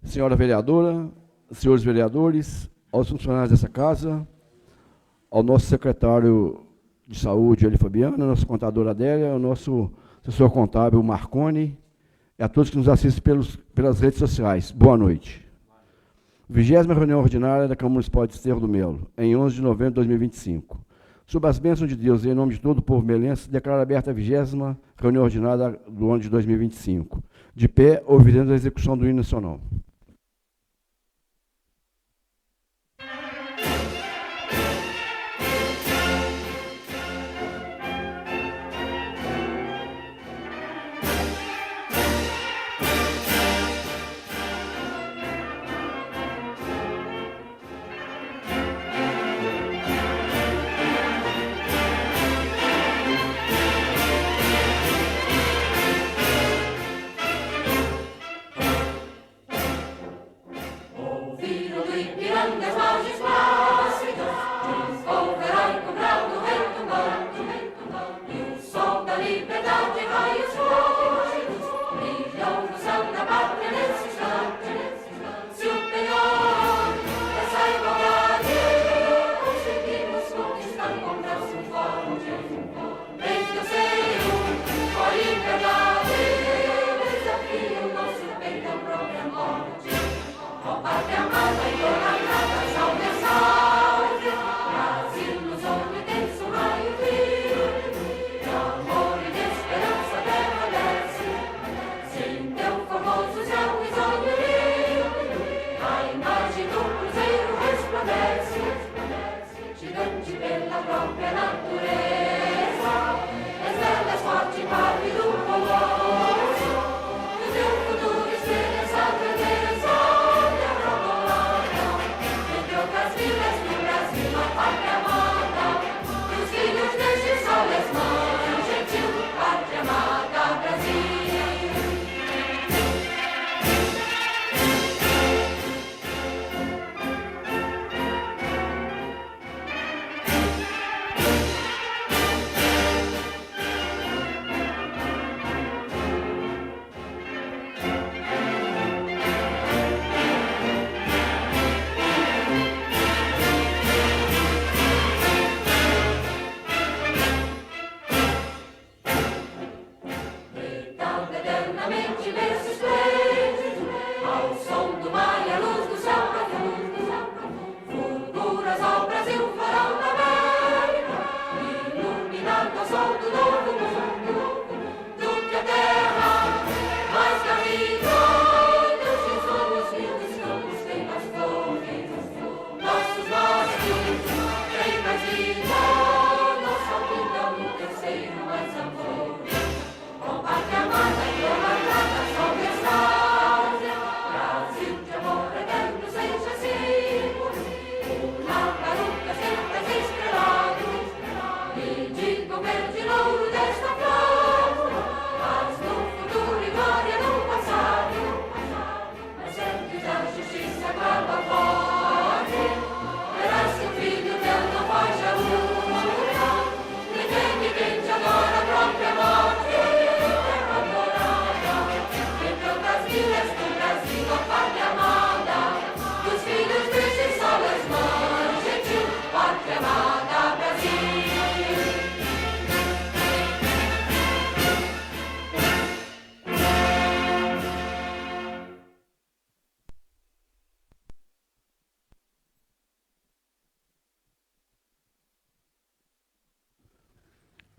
senhora vereadora, senhores vereadores, aos funcionários dessa casa, ao nosso secretário de saúde, Eli Fabiano, a nossa contadora Adélia, ao nosso assessor contábil, Marconi, e a todos que nos assistem pelas redes sociais. Boa noite. 20ª reunião ordinária da Câmara Municipal de Desterro do Melo, em 11 de novembro de 2025. Sob as bênçãos de Deus e em nome de todo o povo melense, declaro aberta a 20ª reunião ordinária do ano de 2025. De pé, ouviremos a execução do hino nacional.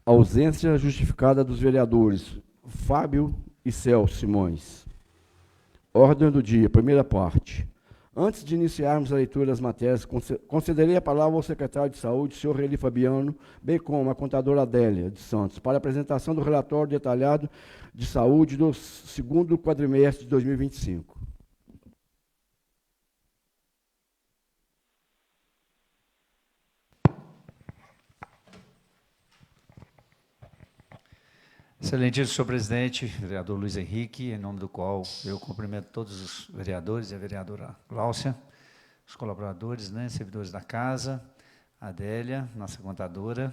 Ausência justificada dos vereadores Fábio e Celso Simões. Ordem do dia, primeira parte. Antes de iniciarmos a leitura das matérias, concederei a palavra ao secretário de Saúde, senhor Eli Fabiano, bem como à contadora Adélia de Santos, para a apresentação do relatório detalhado de saúde do segundo quadrimestre de 2025. Excelentíssimo senhor presidente, vereador Luiz Henrique, em nome do qual eu cumprimento todos os vereadores e a vereadora Gláucia, os colaboradores, servidores da casa, a Adélia, nossa contadora.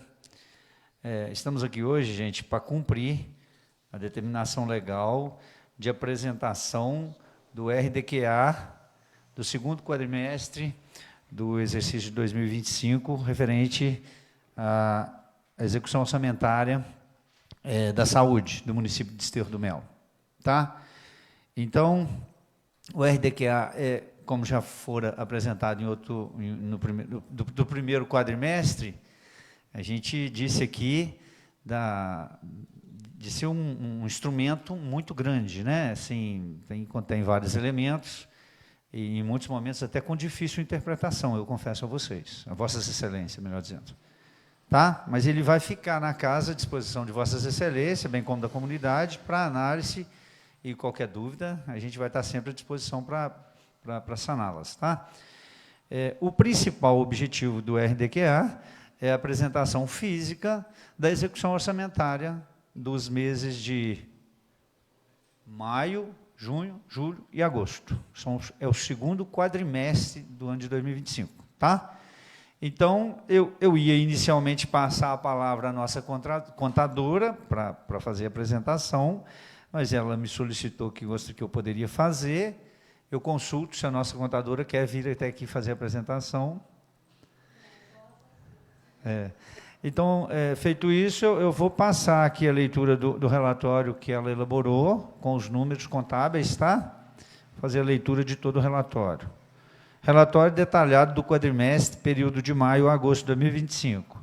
Estamos aqui hoje, gente, para cumprir a determinação legal de apresentação do RDQA do segundo quadrimestre do exercício de 2025, referente à execução orçamentária da saúde do município de Desterro do Melo. Tá? Então, o RDQA, como já fora apresentado do primeiro quadrimestre, a gente disse aqui de ser um instrumento muito grande, né? Assim, contém vários elementos, e em muitos momentos até com difícil interpretação, eu confesso a vocês, a Vossas Excelências, melhor dizendo. Tá? Mas ele vai ficar na casa à disposição de Vossas Excelências, bem como da comunidade, para análise, e qualquer dúvida, a gente vai estar sempre à disposição para saná-las. Tá? O principal objetivo do RDQA é a apresentação física da execução orçamentária dos meses de maio, junho, julho e agosto. É o segundo quadrimestre do ano de 2025. Tá? Então, eu ia inicialmente passar a palavra à nossa contadora para fazer a apresentação, mas ela me solicitou que eu poderia fazer. Eu consulto se a nossa contadora quer vir até aqui fazer a apresentação. Então, feito isso, eu vou passar aqui a leitura do relatório que ela elaborou, com os números contábeis, tá? Fazer a leitura de todo o relatório. Relatório detalhado do quadrimestre, período de maio a agosto de 2025.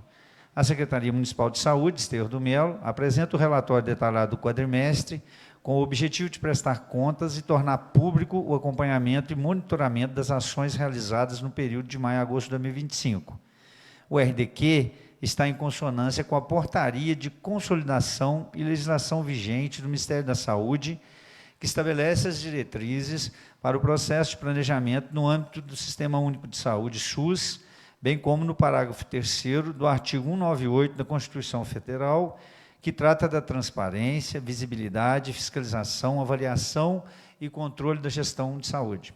A Secretaria Municipal de Saúde, Desterro do Melo, apresenta o relatório detalhado do quadrimestre, com o objetivo de prestar contas e tornar público o acompanhamento e monitoramento das ações realizadas no período de maio a agosto de 2025. O RDQ está em consonância com a portaria de consolidação e legislação vigente do Ministério da Saúde, que estabelece as diretrizes para o processo de planejamento no âmbito do Sistema Único de Saúde, SUS, bem como no parágrafo 3º do artigo 198 da Constituição Federal, que trata da transparência, visibilidade, fiscalização, avaliação e controle da gestão de saúde.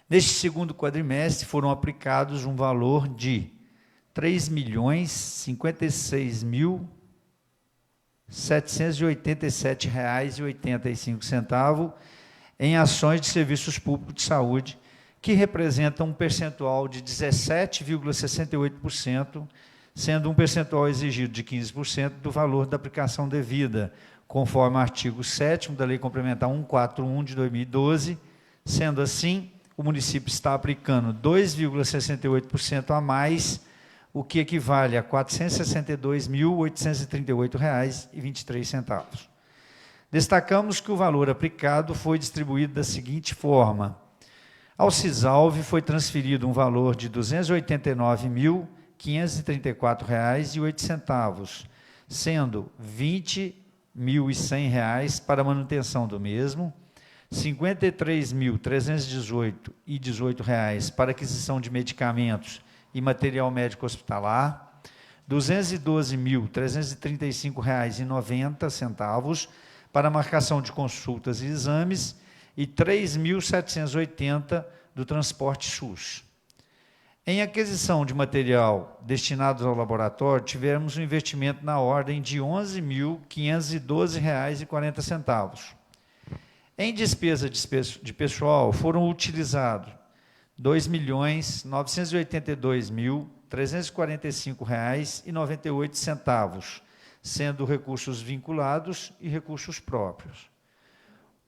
Neste segundo quadrimestre, foram aplicados um valor de R$ 3.056.787,85 em ações de serviços públicos de saúde, que representam um percentual de 17,68%, sendo um percentual exigido de 15% do valor da aplicação devida, conforme o artigo 7º da Lei Complementar 141 de 2012. Sendo assim, o município está aplicando 2,68% a mais, o que equivale a R$ 462.838,23. Destacamos que o valor aplicado foi distribuído da seguinte forma: ao Cisalve foi transferido um valor de R$ 289.534,08, sendo R$ 20.100 para a manutenção do mesmo, R$ 53.318,18 para aquisição de medicamentos e material médico hospitalar, R$ 212.335,90 para marcação de consultas e exames e R$ 3.780 do transporte SUS. Em aquisição de material destinados ao laboratório, tivemos um investimento na ordem de R$ 11.512,40. Em despesa de pessoal, foram utilizados R$ 2.982.345,98, sendo recursos vinculados e recursos próprios.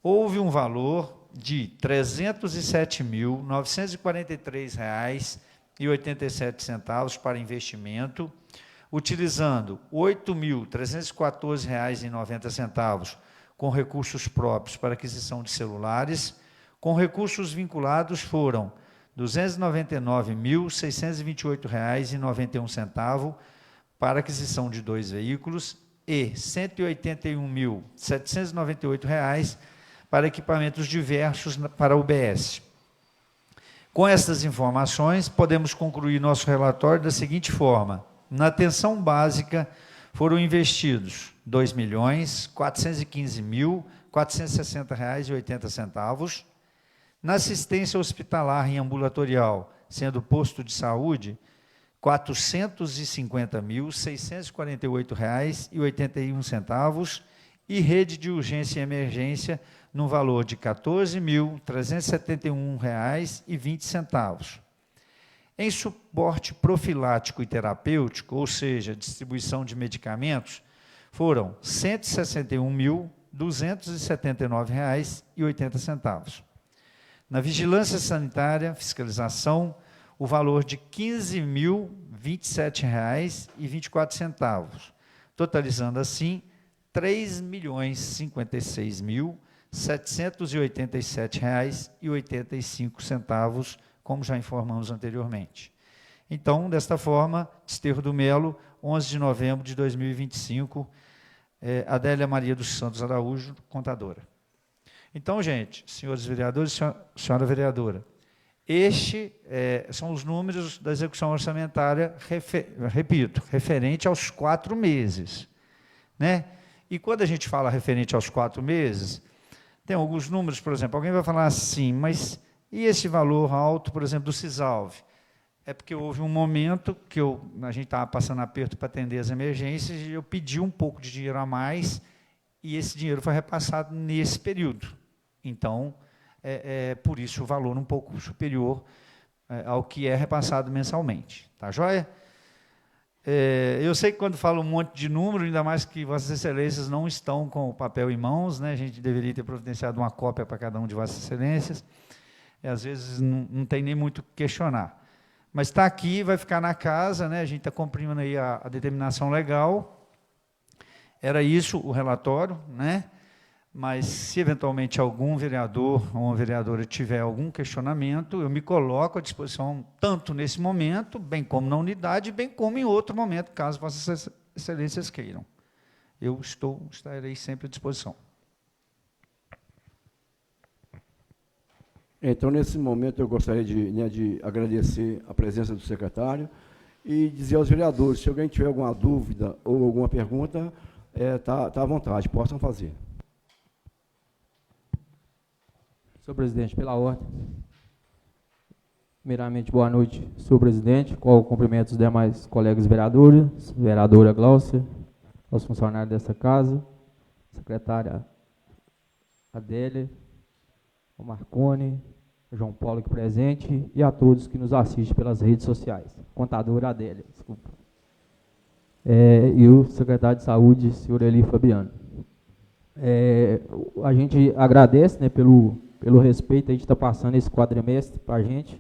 Houve um valor de R$ 307.943,87 para investimento, utilizando R$ 8.314,90 com recursos próprios para aquisição de celulares. Com recursos vinculados foram R$ 299.628,91 para aquisição de 2 veículos e R$ 181.798 para equipamentos diversos para a UBS. Com estas informações, podemos concluir nosso relatório da seguinte forma: na atenção básica foram investidos R$ 2.415.460,80, na assistência hospitalar e ambulatorial, sendo posto de saúde, R$ 450.648,81, e rede de urgência e emergência, R$ no valor de R$ 14.371,20. Em suporte profilático e terapêutico, ou seja, distribuição de medicamentos, foram R$ 161.279,80. Na vigilância sanitária, fiscalização, o valor de R$ 15.027,24, totalizando assim R$ 3.056.787,85, como já informamos anteriormente. Então, desta forma, Desterro do Melo, 11 de novembro de 2025, Adélia Maria dos Santos Araújo, contadora. Então, gente, senhores vereadores, senhora vereadora, são os números da execução orçamentária, repito, referente aos 4 meses. Né? E quando a gente fala referente aos 4 meses, tem alguns números, por exemplo, alguém vai falar assim, mas e esse valor alto, por exemplo, do Cisalve? É porque houve um momento que a gente estava passando aperto para atender as emergências e eu pedi um pouco de dinheiro a mais e esse dinheiro foi repassado nesse período. Então, por isso o valor um pouco superior ao que é repassado mensalmente. Tá joia? Eu sei que quando falo um monte de número, ainda mais que Vossas Excelências não estão com o papel em mãos, né? A gente deveria ter providenciado uma cópia para cada um de Vossas Excelências, e às vezes não tem nem muito o que questionar. Mas está aqui, vai ficar na casa, né? A gente está cumprindo aí a determinação legal. Era isso o relatório, né? Mas se eventualmente algum vereador ou uma vereadora tiver algum questionamento, eu me coloco à disposição tanto nesse momento, bem como na unidade, bem como em outro momento, caso Vossas Excelências queiram. Eu estarei sempre à disposição. Então, nesse momento, eu gostaria de agradecer a presença do secretário e dizer aos vereadores, se alguém tiver alguma dúvida ou alguma pergunta, tá à vontade, possam fazer. Senhor presidente, pela ordem. Primeiramente, boa noite, senhor presidente, qual cumprimento os demais colegas vereadores, vereadora Gláucia, aos funcionários desta casa, secretária Adélia, o Marconi, o João Paulo aqui presente e a todos que nos assistem pelas redes sociais. Contadora Adélia, desculpa. E o secretário de Saúde, senhor Eli Fabiano. A gente agradece, né, pelo respeito, a gente está passando esse quadrimestre para a gente.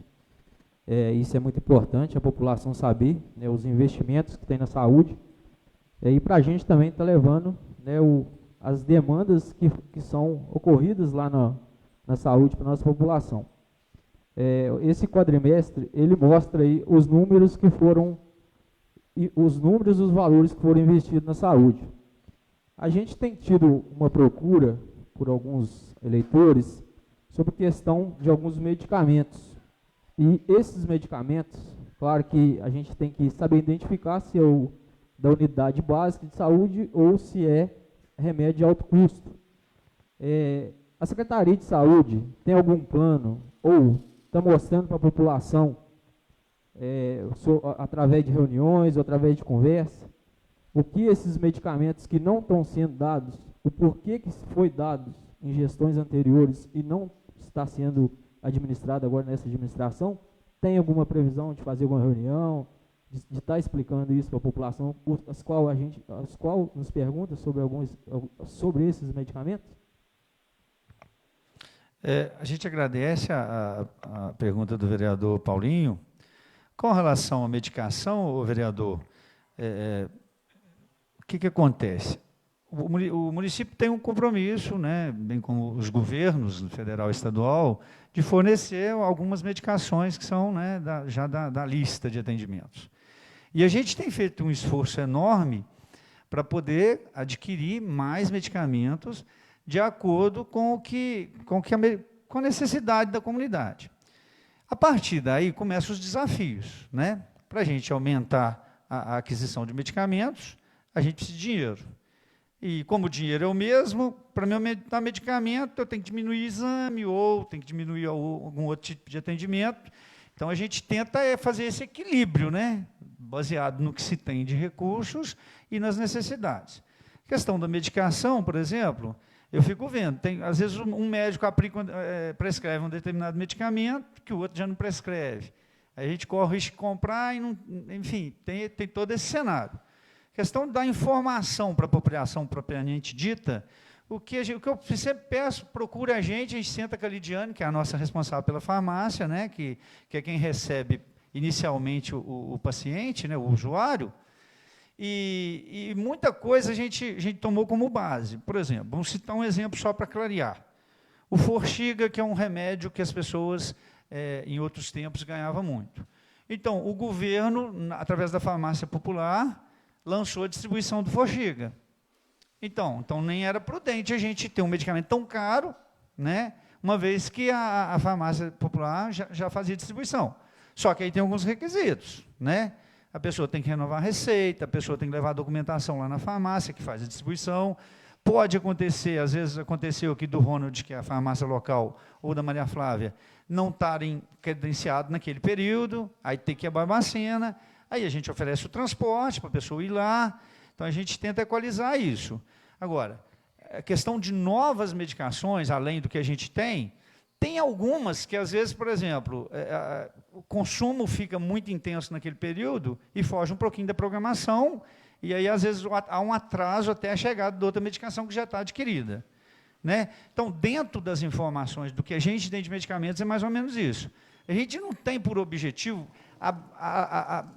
Isso é muito importante, a população saber, né, os investimentos que tem na saúde. E para a gente também está levando, né, as demandas que são ocorridas lá na saúde para a nossa população. Esse quadrimestre, ele mostra aí os números que foram, os números e os valores que foram investidos na saúde. A gente tem tido uma procura por alguns eleitores sobre questão de alguns medicamentos. E esses medicamentos, claro que a gente tem que saber identificar se é da unidade básica de saúde ou se é remédio de alto custo. A Secretaria de Saúde tem algum plano ou está mostrando para a população, através de reuniões ou através de conversa, o que esses medicamentos que não estão sendo dados, o porquê que foi dados em gestões anteriores e não está sendo administrado agora nessa administração, tem alguma previsão de fazer alguma reunião, de estar explicando isso para a população, as qual nos pergunta sobre esses medicamentos? A gente agradece a pergunta do vereador Paulinho. Com relação à medicação, vereador, o que acontece? O município tem um compromisso, né, bem como os governos, federal e estadual, de fornecer algumas medicações que são, né, já da lista de atendimentos. E a gente tem feito um esforço enorme para poder adquirir mais medicamentos de acordo com a necessidade da comunidade. A partir daí, começam os desafios, né? Para a gente aumentar a aquisição de medicamentos, a gente precisa de dinheiro. E como o dinheiro é o mesmo, para me aumentar medicamento, eu tenho que diminuir exame ou tenho que diminuir algum outro tipo de atendimento. Então, a gente tenta fazer esse equilíbrio, né? Baseado no que se tem de recursos e nas necessidades. A questão da medicação, por exemplo, Eu fico vendo, às vezes um médico prescreve um determinado medicamento que o outro já não prescreve. Aí a gente corre o risco de comprar, e não, enfim, tem todo esse cenário. A questão da informação para a população propriamente dita, o que eu sempre peço, procure a gente senta com a Lidiane, que é a nossa responsável pela farmácia, né, que é quem recebe inicialmente o paciente, né, o usuário, e muita coisa a gente tomou como base. Por exemplo, vamos citar um exemplo só para clarear. O Forxiga, que é um remédio que as pessoas, em outros tempos, ganhavam muito. Então, o governo, através da farmácia popular, lançou a distribuição do Forxiga. Então nem era prudente a gente ter um medicamento tão caro, né, uma vez que a farmácia popular já fazia distribuição. Só que aí tem alguns requisitos, né? A pessoa tem que renovar a receita, a pessoa tem que levar a documentação lá na farmácia, que faz a distribuição. Pode acontecer, às vezes aconteceu aqui do Ronald, que é a farmácia local, ou da Maria Flávia, não estarem credenciados naquele período, aí tem que ir a Barbacena, aí a gente oferece o transporte para a pessoa ir lá, então a gente tenta equalizar isso. Agora, a questão de novas medicações, além do que a gente tem algumas que, às vezes, por exemplo, o consumo fica muito intenso naquele período e foge um pouquinho da programação, e aí, às vezes, há um atraso até a chegada de outra medicação que já está adquirida. Né? Então, dentro das informações do que a gente tem de medicamentos, é mais ou menos isso. A gente não tem por objetivo,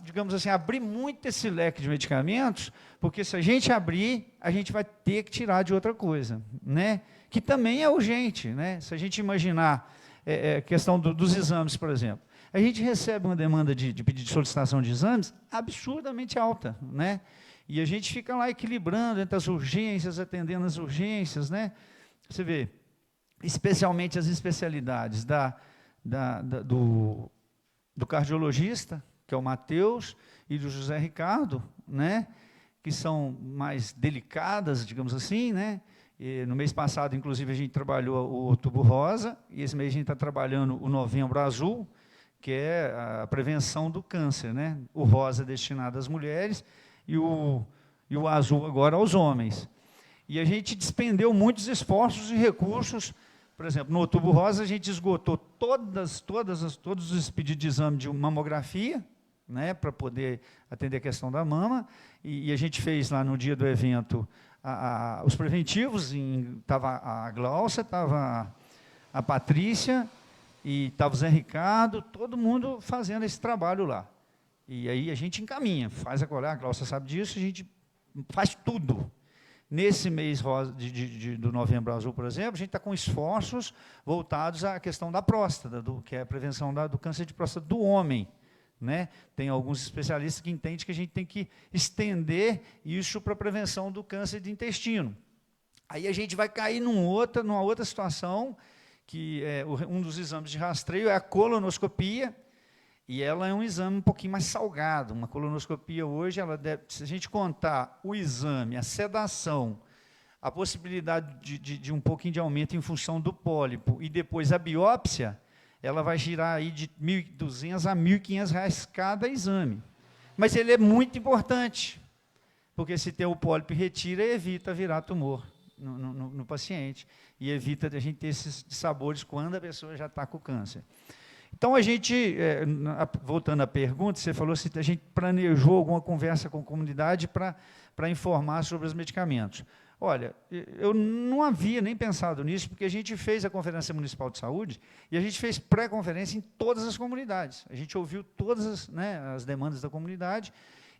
digamos assim, abrir muito esse leque de medicamentos, porque se a gente abrir, a gente vai ter que tirar de outra coisa, né? Que também é urgente. Né? Se a gente imaginar a questão dos exames, por exemplo, a gente recebe uma demanda de pedido de solicitação de exames absurdamente alta, né? E a gente fica lá equilibrando entre as urgências, atendendo as urgências, né? Você vê, especialmente as especialidades do cardiologista, que é o Matheus, e do José Ricardo, né? Que são mais delicadas, digamos assim, né? E no mês passado, inclusive, a gente trabalhou o Outubro Rosa, e esse mês a gente está trabalhando o Novembro Azul, que é a prevenção do câncer, né? O rosa destinado às mulheres e o azul agora aos homens. E a gente despendeu muitos esforços e recursos. Por exemplo, no Outubro Rosa a gente esgotou todos os pedidos de exame de mamografia, né, para poder atender a questão da mama, e a gente fez lá no dia do evento os preventivos, estava a Glaucia, estava a Patrícia, e estava o Zé Ricardo, todo mundo fazendo esse trabalho lá. E aí a gente encaminha, faz a coleta, a Glaucia sabe disso, a gente faz tudo. Nesse mês do Novembro Azul, por exemplo, a gente está com esforços voltados à questão da próstata, que é a prevenção do câncer de próstata do homem. Né? Tem alguns especialistas que entendem que a gente tem que estender isso para a prevenção do câncer de intestino. Aí a gente vai cair numa outra situação, que um dos exames de rastreio é a colonoscopia, e ela é um exame um pouquinho mais salgado. Uma colonoscopia hoje, se a gente contar o exame, a sedação, a possibilidade de um pouquinho de aumento em função do pólipo, e depois a biópsia, ela vai girar aí de R$ 1.200 a R$ 1.500 cada exame. Mas ele é muito importante, porque se tem o pólipo e retira, evita virar tumor no paciente, e evita a gente ter esses dissabores quando a pessoa já está com câncer. Então, a gente, voltando à pergunta, você falou se a gente planejou alguma conversa com a comunidade para informar sobre os medicamentos. Olha, eu não havia nem pensado nisso, porque a gente fez a Conferência Municipal de Saúde e a gente fez pré-conferência em todas as comunidades. A gente ouviu todas as demandas da comunidade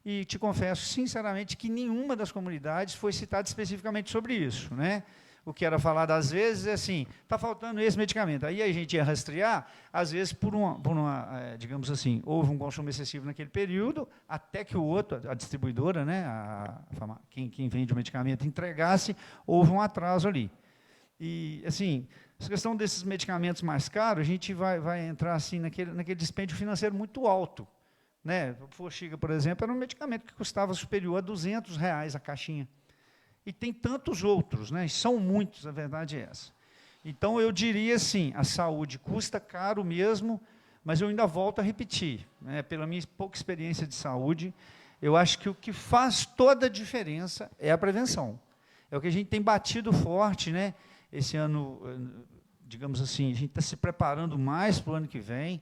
e te confesso, sinceramente, que nenhuma das comunidades foi citada especificamente sobre isso, né? O que era falado às vezes é assim, está faltando esse medicamento. Aí a gente ia rastrear, às vezes digamos assim, houve um consumo excessivo naquele período, até que o outro, a distribuidora, né, quem vende o medicamento, entregasse, houve um atraso ali. E, assim, a questão desses medicamentos mais caros, a gente vai entrar assim, naquele dispêndio financeiro muito alto. Né? O Forxiga, por exemplo, era um medicamento que custava superior a R$ 200 a caixinha. E tem tantos outros, né? São muitos, a verdade é essa. Então, eu diria assim, a saúde custa caro mesmo, mas eu ainda volto a repetir, né? Pela minha pouca experiência de saúde, eu acho que o que faz toda a diferença é a prevenção. É o que a gente tem batido forte, né? Esse ano, digamos assim, a gente está se preparando mais para o ano que vem,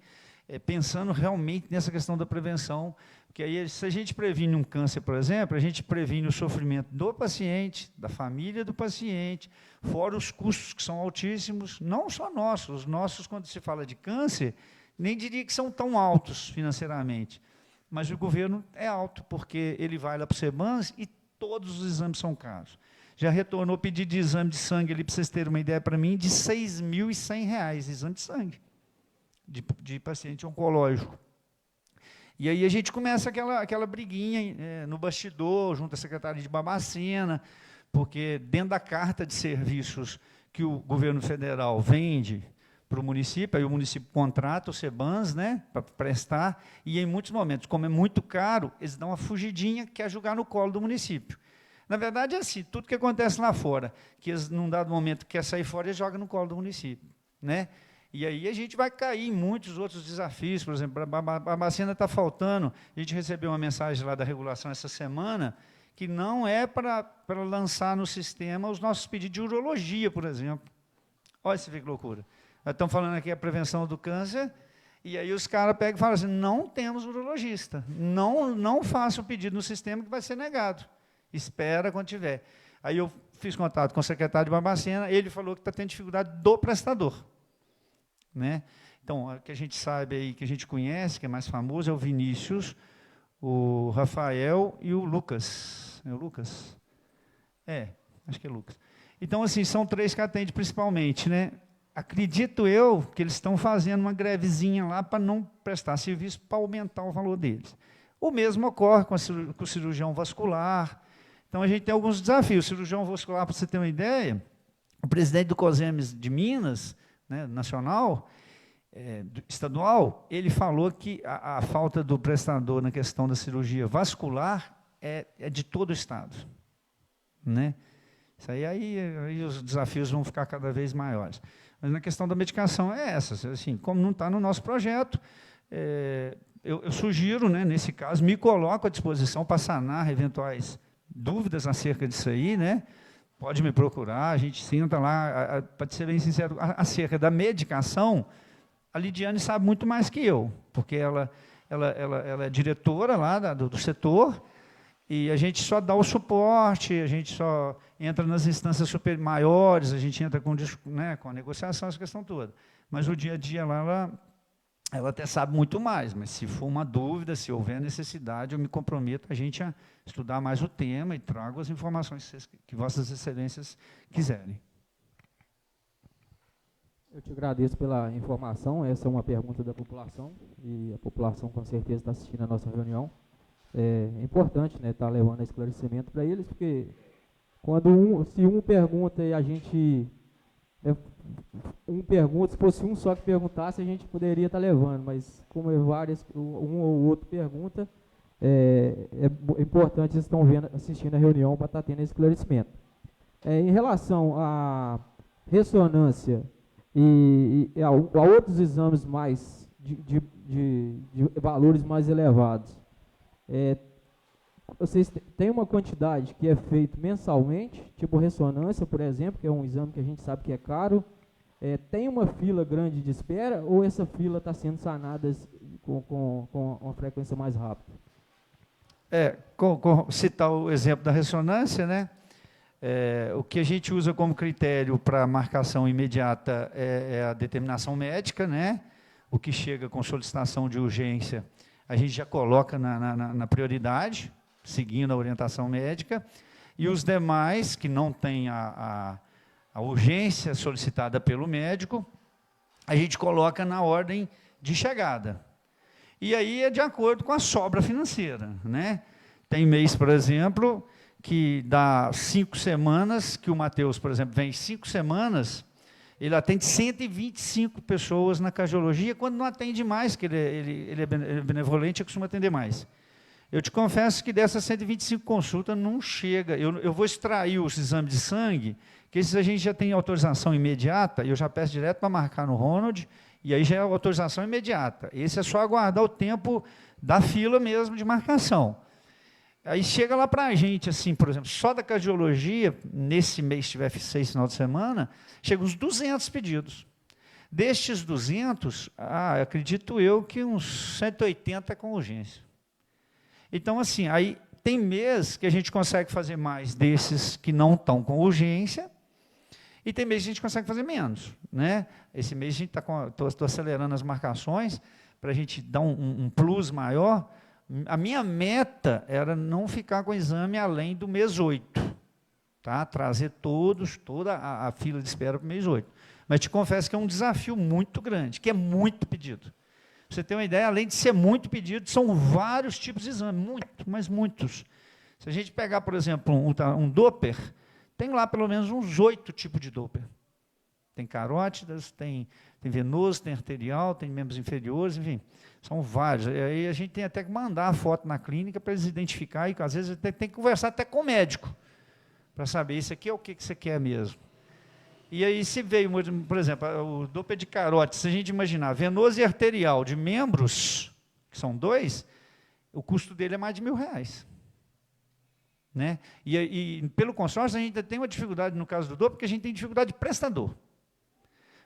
pensando realmente nessa questão da prevenção, porque aí, se a gente previne um câncer, por exemplo, a gente previne o sofrimento do paciente, da família do paciente, fora os custos que são altíssimos, não só nossos. Os nossos, quando se fala de câncer, nem diria que são tão altos financeiramente, mas o governo é alto, porque ele vai lá para o CEBANS e todos os exames são caros. Já retornou pedido de exame de sangue, ali, para vocês terem uma ideia para mim, de R$ 6.100, exame de sangue, de paciente oncológico. E aí a gente começa aquela briguinha no bastidor, junto à Secretaria de Barbacena, porque dentro da carta de serviços que o governo federal vende para o município, aí o município contrata o CEBANS, né, para prestar, e em muitos momentos, como é muito caro, eles dão uma fugidinha, que é jogar no colo do município. Na verdade, é assim, tudo que acontece lá fora, que eles, num dado momento, quer sair fora, eles jogam no colo do município, né? E aí a gente vai cair em muitos outros desafios. Por exemplo, a Barbacena está faltando. A gente recebeu uma mensagem lá da regulação essa semana, que não é para lançar no sistema os nossos pedidos de urologia, por exemplo. Olha essa que loucura. Nós estamos falando aqui a prevenção do câncer, e aí os caras pegam e falam assim, não temos urologista, não faça o pedido no sistema que vai ser negado. Espera quando tiver. Aí eu fiz contato com o secretário de Barbacena, ele falou que está tendo dificuldade do prestador. Né? Então, o que a gente sabe aí, que a gente conhece, que é mais famoso, é o Vinícius, o Rafael e o Lucas. É o Lucas? Acho que é Lucas. Então, assim, são 3 que atendem principalmente, né? Acredito eu que eles estão fazendo uma grevezinha lá para não prestar serviço, para aumentar o valor deles. O mesmo ocorre com o cirurgião vascular. Então, a gente tem alguns desafios. O cirurgião vascular, para você ter uma ideia, o presidente do COSEMES de Minas, né, nacional, estadual, ele falou que a falta do prestador na questão da cirurgia vascular é de todo o estado. Né? Isso aí os desafios vão ficar cada vez maiores. Mas na questão da medicação é essa. Assim, como não está no nosso projeto, eu sugiro, né, nesse caso, me coloco à disposição para sanar eventuais dúvidas acerca disso aí, né? Pode me procurar, a gente senta lá, para ser bem sincero, acerca da medicação, a Lidiane sabe muito mais que eu, porque ela é diretora lá do setor, e a gente só dá o suporte, a gente só entra nas instâncias maiores, a gente entra com a negociação, essa questão toda. Mas o dia a dia lá, ela até sabe muito mais, mas se for uma dúvida, se houver necessidade, eu me comprometo a gente a estudar mais o tema e trago as informações que vossas excelências quiserem. Eu te agradeço pela informação. Essa é uma pergunta da população, e a população com certeza está assistindo a nossa reunião. É importante, né, estar levando esclarecimento para eles, porque se um pergunta e a gente... se fosse um só que perguntasse, a gente poderia estar levando, mas como é várias, um ou outro pergunta, é importante vocês estão assistindo a reunião para estar tendo esse esclarecimento. Em relação à ressonância e a outros exames mais de valores mais elevados, vocês têm uma quantidade que é feito mensalmente, tipo ressonância, por exemplo, que é um exame que a gente sabe que é caro, tem uma fila grande de espera, ou essa fila está sendo sanada com uma frequência mais rápida? Citar o exemplo da ressonância, né? O que a gente usa como critério para marcação imediata é a determinação médica, né? O que chega com solicitação de urgência, a gente já coloca na prioridade, seguindo a orientação médica, e os demais, que não têm a urgência solicitada pelo médico, a gente coloca na ordem de chegada. E aí é de acordo com a sobra financeira. Né? Tem mês, por exemplo, que dá 5 semanas, que o Matheus, por exemplo, vem 5 semanas, ele atende 125 pessoas na cardiologia, quando não atende mais, que ele é benevolente e costuma atender mais. Eu te confesso que dessas 125 consultas não chega. Eu vou extrair os exames de sangue, que esses a gente já tem autorização imediata, e eu já peço direto para marcar no Ronald, e aí já é autorização imediata. Esse é só aguardar o tempo da fila mesmo de marcação. Aí chega lá para a gente, assim, por exemplo, só da cardiologia, nesse mês, se tiver 6 final de semana, chega uns 200 pedidos. Destes 200, acredito eu que uns 180 é com urgência. Então, assim, aí tem mês que a gente consegue fazer mais desses que não estão com urgência, e tem mês que a gente consegue fazer menos, né? Esse mês a gente estou acelerando as marcações para a gente dar um plus maior. A minha meta era não ficar com o exame além do mês 8, tá? Trazer toda a fila de espera para o mês 8. Mas te confesso que é um desafio muito grande, que é muito pedido. Pra você ter uma ideia, além de ser muito pedido, são vários tipos de exame, mas muitos. Se a gente pegar, por exemplo, um Doppler, tem lá pelo menos uns 8 tipos de Doppler. Tem carótidas, tem venoso, tem arterial, tem membros inferiores, enfim, são vários. E aí a gente tem até que mandar a foto na clínica para eles identificar, e às vezes tem que conversar até com o médico, para saber isso aqui é o que você quer mesmo. E aí se veio, por exemplo, o Doppler de carótida, se a gente imaginar, venoso e arterial de membros, que são 2, o custo dele é mais de R$1.000. Né? E pelo consórcio, a gente tem uma dificuldade no caso do Doppler, porque a gente tem dificuldade de prestador.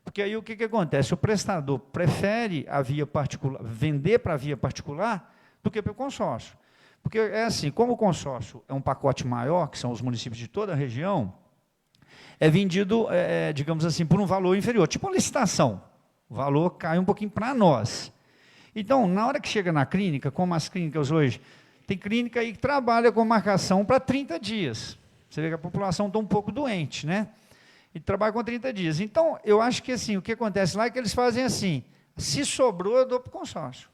Porque aí o que acontece? O prestador prefere a via particular, vender para a via particular, do que para o consórcio. Porque é assim, como o consórcio é um pacote maior, que são os municípios de toda a região, é vendido, digamos assim, por um valor inferior, tipo uma licitação. O valor cai um pouquinho para nós. Então, na hora que chega na clínica, como as clínicas hoje, tem clínica aí que trabalha com marcação para 30 dias. Você vê que a população está um pouco doente, né? E trabalha com 30 dias. Então, eu acho que assim, o que acontece lá é que eles fazem assim, se sobrou, eu dou para o consórcio.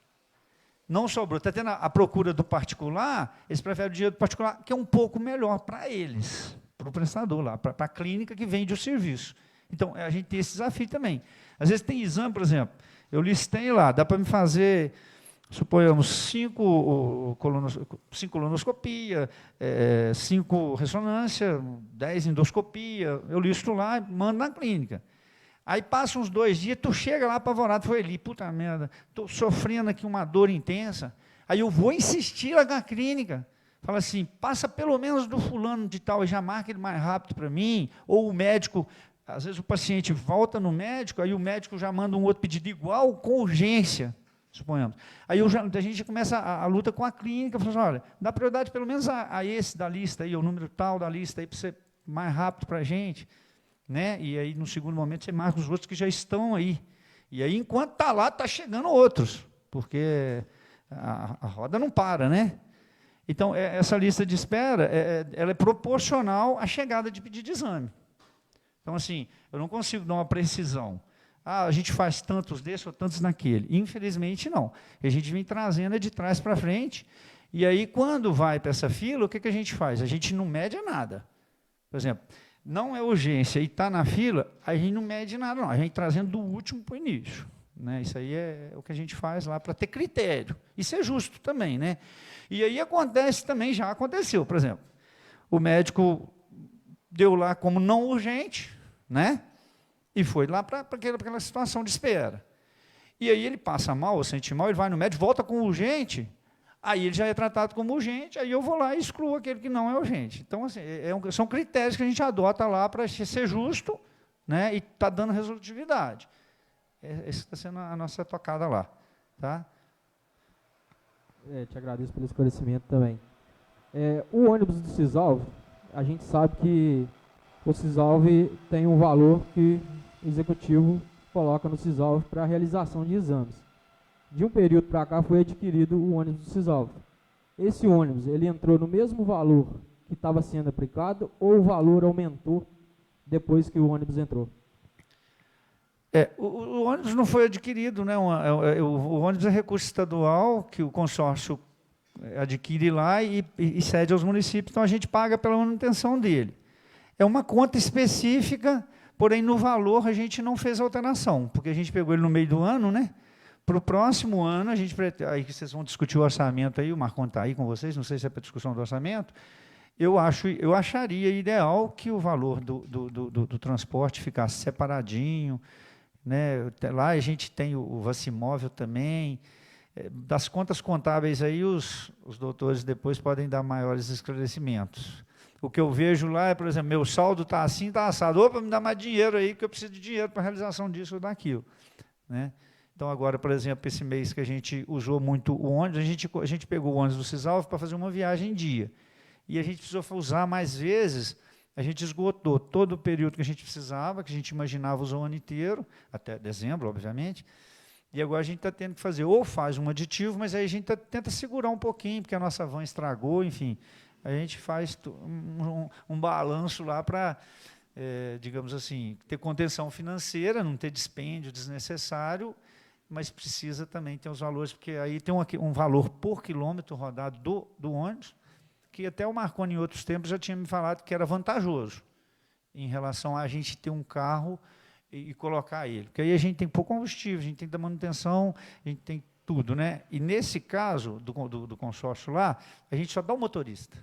Não sobrou, está tendo a procura do particular, eles preferem o dinheiro do particular, que é um pouco melhor para eles, para o prestador lá, para a clínica que vende o serviço. Então, a gente tem esse desafio também. Às vezes tem exame, por exemplo, eu listei lá, dá para me fazer, suponhamos, 5 colonoscopia, 5 ressonância, 10 endoscopia, eu listo lá, mando na clínica. Aí passa uns 2 dias, tu chega lá apavorado, foi ali, puta merda, estou sofrendo aqui uma dor intensa. Aí eu vou insistir lá na clínica, fala assim, passa pelo menos do fulano de tal, e já marca ele mais rápido para mim, ou o médico, às vezes o paciente volta no médico, aí o médico já manda um outro pedido igual, com urgência, suponhamos. Aí a gente começa a luta com a clínica, fala assim, olha, dá prioridade pelo menos a esse da lista, aí, o número tal da lista, aí para ser mais rápido para a gente, né? E aí, no segundo momento, você marca os outros que já estão aí. E aí, enquanto está lá, está chegando outros, porque a roda não para, né? Então, essa lista de espera, ela é proporcional à chegada de pedido de exame. Então, assim, eu não consigo dar uma precisão. A gente faz tantos desse ou tantos naquele. Infelizmente, não. A gente vem trazendo de trás para frente, e aí, quando vai para essa fila, o que a gente faz? A gente não mede nada. Por exemplo, não é urgência e está na fila, a gente não mede nada, não. A gente trazendo do último para o início. Né? Isso aí é o que a gente faz lá para ter critério. Isso é justo também. Né? E aí acontece também, já aconteceu, por exemplo, o médico deu lá como não urgente, né? E foi lá para aquela situação de espera. E aí ele passa mal, ou sente mal, ele vai no médico, volta com urgente, aí ele já é tratado como urgente, aí eu vou lá e excluo aquele que não é urgente. Então, assim, são critérios que a gente adota lá para ser justo, né, e está dando resolutividade. Essa está sendo a nossa tocada lá. Tá? Te agradeço pelo esclarecimento também. O ônibus do Cisalve, a gente sabe que o Cisalve tem um valor que o executivo coloca no Cisalve para a realização de exames. De um período para cá foi adquirido o ônibus do Cisalve. Esse ônibus, ele entrou no mesmo valor que estava sendo aplicado ou o valor aumentou depois que o ônibus entrou? O ônibus não foi adquirido, né? O ônibus é recurso estadual que o consórcio adquire lá e cede aos municípios, então a gente paga pela manutenção dele. É uma conta específica, porém no valor a gente não fez alteração, porque a gente pegou ele no meio do ano, né? Para o próximo ano, aí vocês vão discutir o orçamento aí, o Marcon está aí com vocês, não sei se é para discussão do orçamento, eu acharia ideal que o valor do transporte ficasse separadinho, né? Lá a gente tem o Vacimóvel também, Das contas contábeis aí, os doutores depois podem dar maiores esclarecimentos. O que eu vejo lá é, por exemplo, meu saldo está assim, está assado. Opa, me dá mais dinheiro aí, que eu preciso de dinheiro para a realização disso ou daquilo. Né? Então, agora, por exemplo, esse mês que a gente usou muito o ônibus, a gente pegou o ônibus do Cisalvo para fazer uma viagem em dia. E a gente precisou usar mais vezes, a gente esgotou todo o período que a gente precisava, que a gente imaginava usar o ano inteiro, até dezembro, obviamente. E agora a gente está tendo que fazer, ou faz um aditivo, mas aí a gente tenta segurar um pouquinho, porque a nossa van estragou, enfim. A gente faz um balanço lá para, digamos assim, ter contenção financeira, não ter dispêndio desnecessário, mas precisa também ter os valores, porque aí tem um valor por quilômetro rodado do ônibus, que até o Marconi, em outros tempos, já tinha me falado que era vantajoso em relação a gente ter um carro e colocar ele. Porque aí a gente tem pouco combustível, a gente tem que dar manutenção, a gente tem tudo, né? E nesse caso do consórcio lá, a gente só dá o motorista.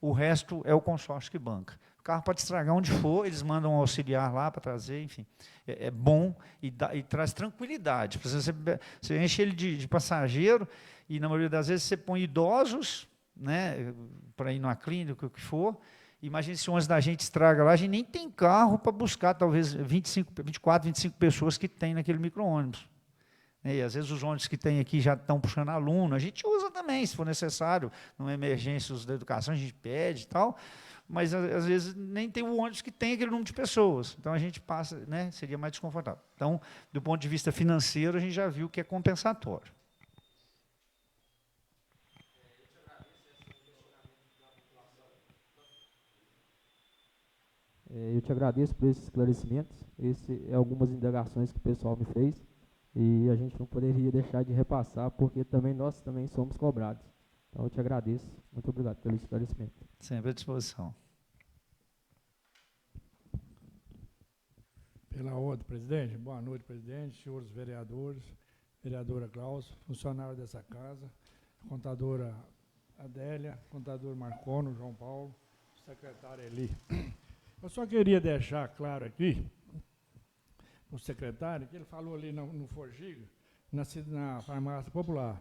O resto é o consórcio que banca. O carro pode estragar onde for, eles mandam um auxiliar lá para trazer, enfim. É bom e traz tranquilidade. Você enche ele de passageiro e, na maioria das vezes, você põe idosos, né, para ir numa clínica, o que for. Imagina se o ônibus da gente estraga lá, a gente nem tem carro para buscar, talvez, 24, 25 pessoas que tem naquele micro-ônibus. E, às vezes, os ônibus que tem aqui já estão puxando aluno. A gente usa também, se for necessário, numa emergência da educação, a gente pede e tal, mas, às vezes, nem tem o ônibus que tem aquele número de pessoas. Então, a gente passa, né, seria mais desconfortável. Então, do ponto de vista financeiro, a gente já viu que é compensatório. Eu te agradeço por esses esclarecimentos. Esse é algumas indagações que o pessoal me fez e a gente não poderia deixar de repassar, porque nós também somos cobrados. Então, eu te agradeço. Muito obrigado pelo esclarecimento. Sempre à disposição. Pela ordem, presidente. Boa noite, presidente, senhores vereadores, vereadora Glaucia, funcionário dessa casa, contadora Adélia, contador Marconi, João Paulo, secretário Eli. Eu só queria deixar claro aqui, o secretário, que ele falou ali no Forgiga, na farmácia popular.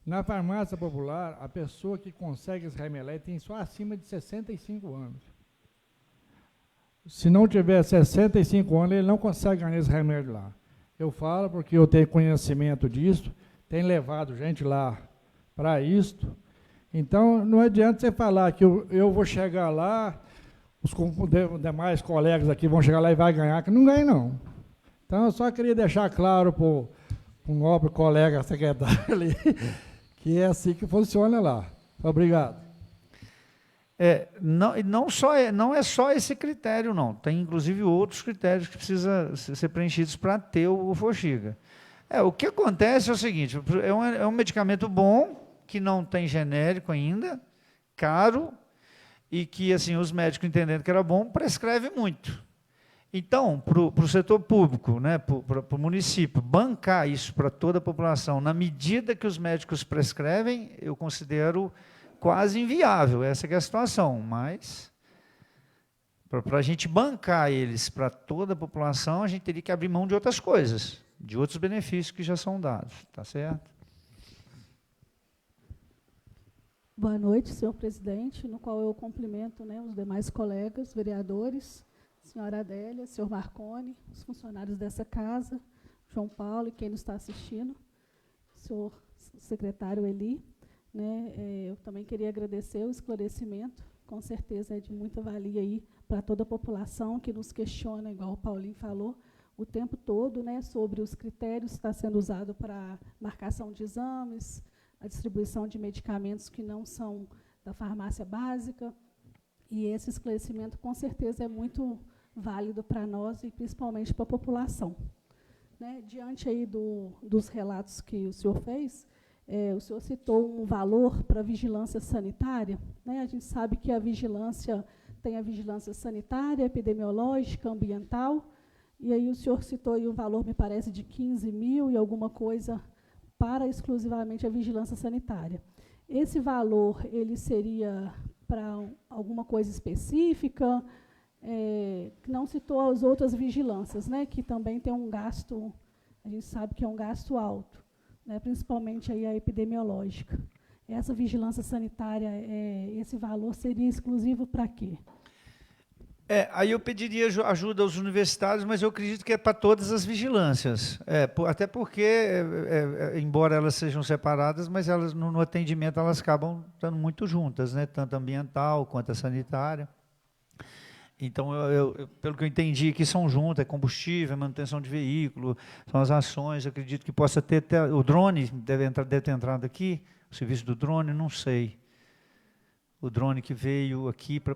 Na farmácia popular, a pessoa que consegue esse remédio tem só acima de 65 anos. Se não tiver 65 anos, ele não consegue ganhar esse remédio lá. Eu falo porque eu tenho conhecimento disso, tenho levado gente lá para isto. Então, não adianta você falar que eu vou chegar lá, os demais colegas aqui vão chegar lá e vai ganhar, que não ganha, não. Então, eu só queria deixar claro para o nobre colega secretário ali, que é assim que funciona lá. Obrigado. Não é só esse critério, não. Tem, inclusive, outros critérios que precisam ser preenchidos para ter o Forxiga. O que acontece é o seguinte, é um medicamento bom, que não tem genérico ainda, caro, e que, assim, os médicos, entendendo que era bom, prescrevem muito. Então, para o setor público, né, para o município, bancar isso para toda a população, na medida que os médicos prescrevem, eu considero quase inviável, essa que é a situação, mas para a gente bancar eles para toda a população, a gente teria que abrir mão de outras coisas, de outros benefícios que já são dados, tá certo? Boa noite, senhor presidente, no qual eu cumprimento, né, os demais colegas, vereadores, senhora Adélia, senhor Marconi, os funcionários dessa casa, João Paulo e quem nos está assistindo, senhor secretário Eli. Né, eu também queria agradecer o esclarecimento, com certeza é de muita valia aí para toda a população que nos questiona, igual o Paulinho falou, o tempo todo, né, sobre os critérios que está sendo usado para marcação de exames, a distribuição de medicamentos que não são da farmácia básica, e esse esclarecimento com certeza é muito válido para nós e principalmente para a população. Né, diante aí dos relatos que o senhor fez, o senhor citou um valor para a vigilância sanitária. Né? A gente sabe que a vigilância tem a vigilância sanitária, epidemiológica, ambiental, e aí o senhor citou aí um valor, me parece, de 15 mil e alguma coisa para exclusivamente a vigilância sanitária. Esse valor, ele seria para alguma coisa específica? Não citou as outras vigilâncias, né? Que também tem um gasto, a gente sabe que é um gasto alto. né, principalmente aí a epidemiológica. Essa vigilância sanitária, esse valor seria exclusivo para quê? Aí eu pediria ajuda aos universitários, mas eu acredito que é para todas as vigilâncias. Até porque, embora elas sejam separadas, mas elas no atendimento elas acabam estando muito juntas, né? Tanto a ambiental quanto a sanitária. Então, pelo que eu entendi, aqui são juntas, é combustível, é manutenção de veículo, são as ações, eu acredito que possa ter até, o drone deve ter entrado aqui, o serviço do drone, não sei. O drone que veio aqui para...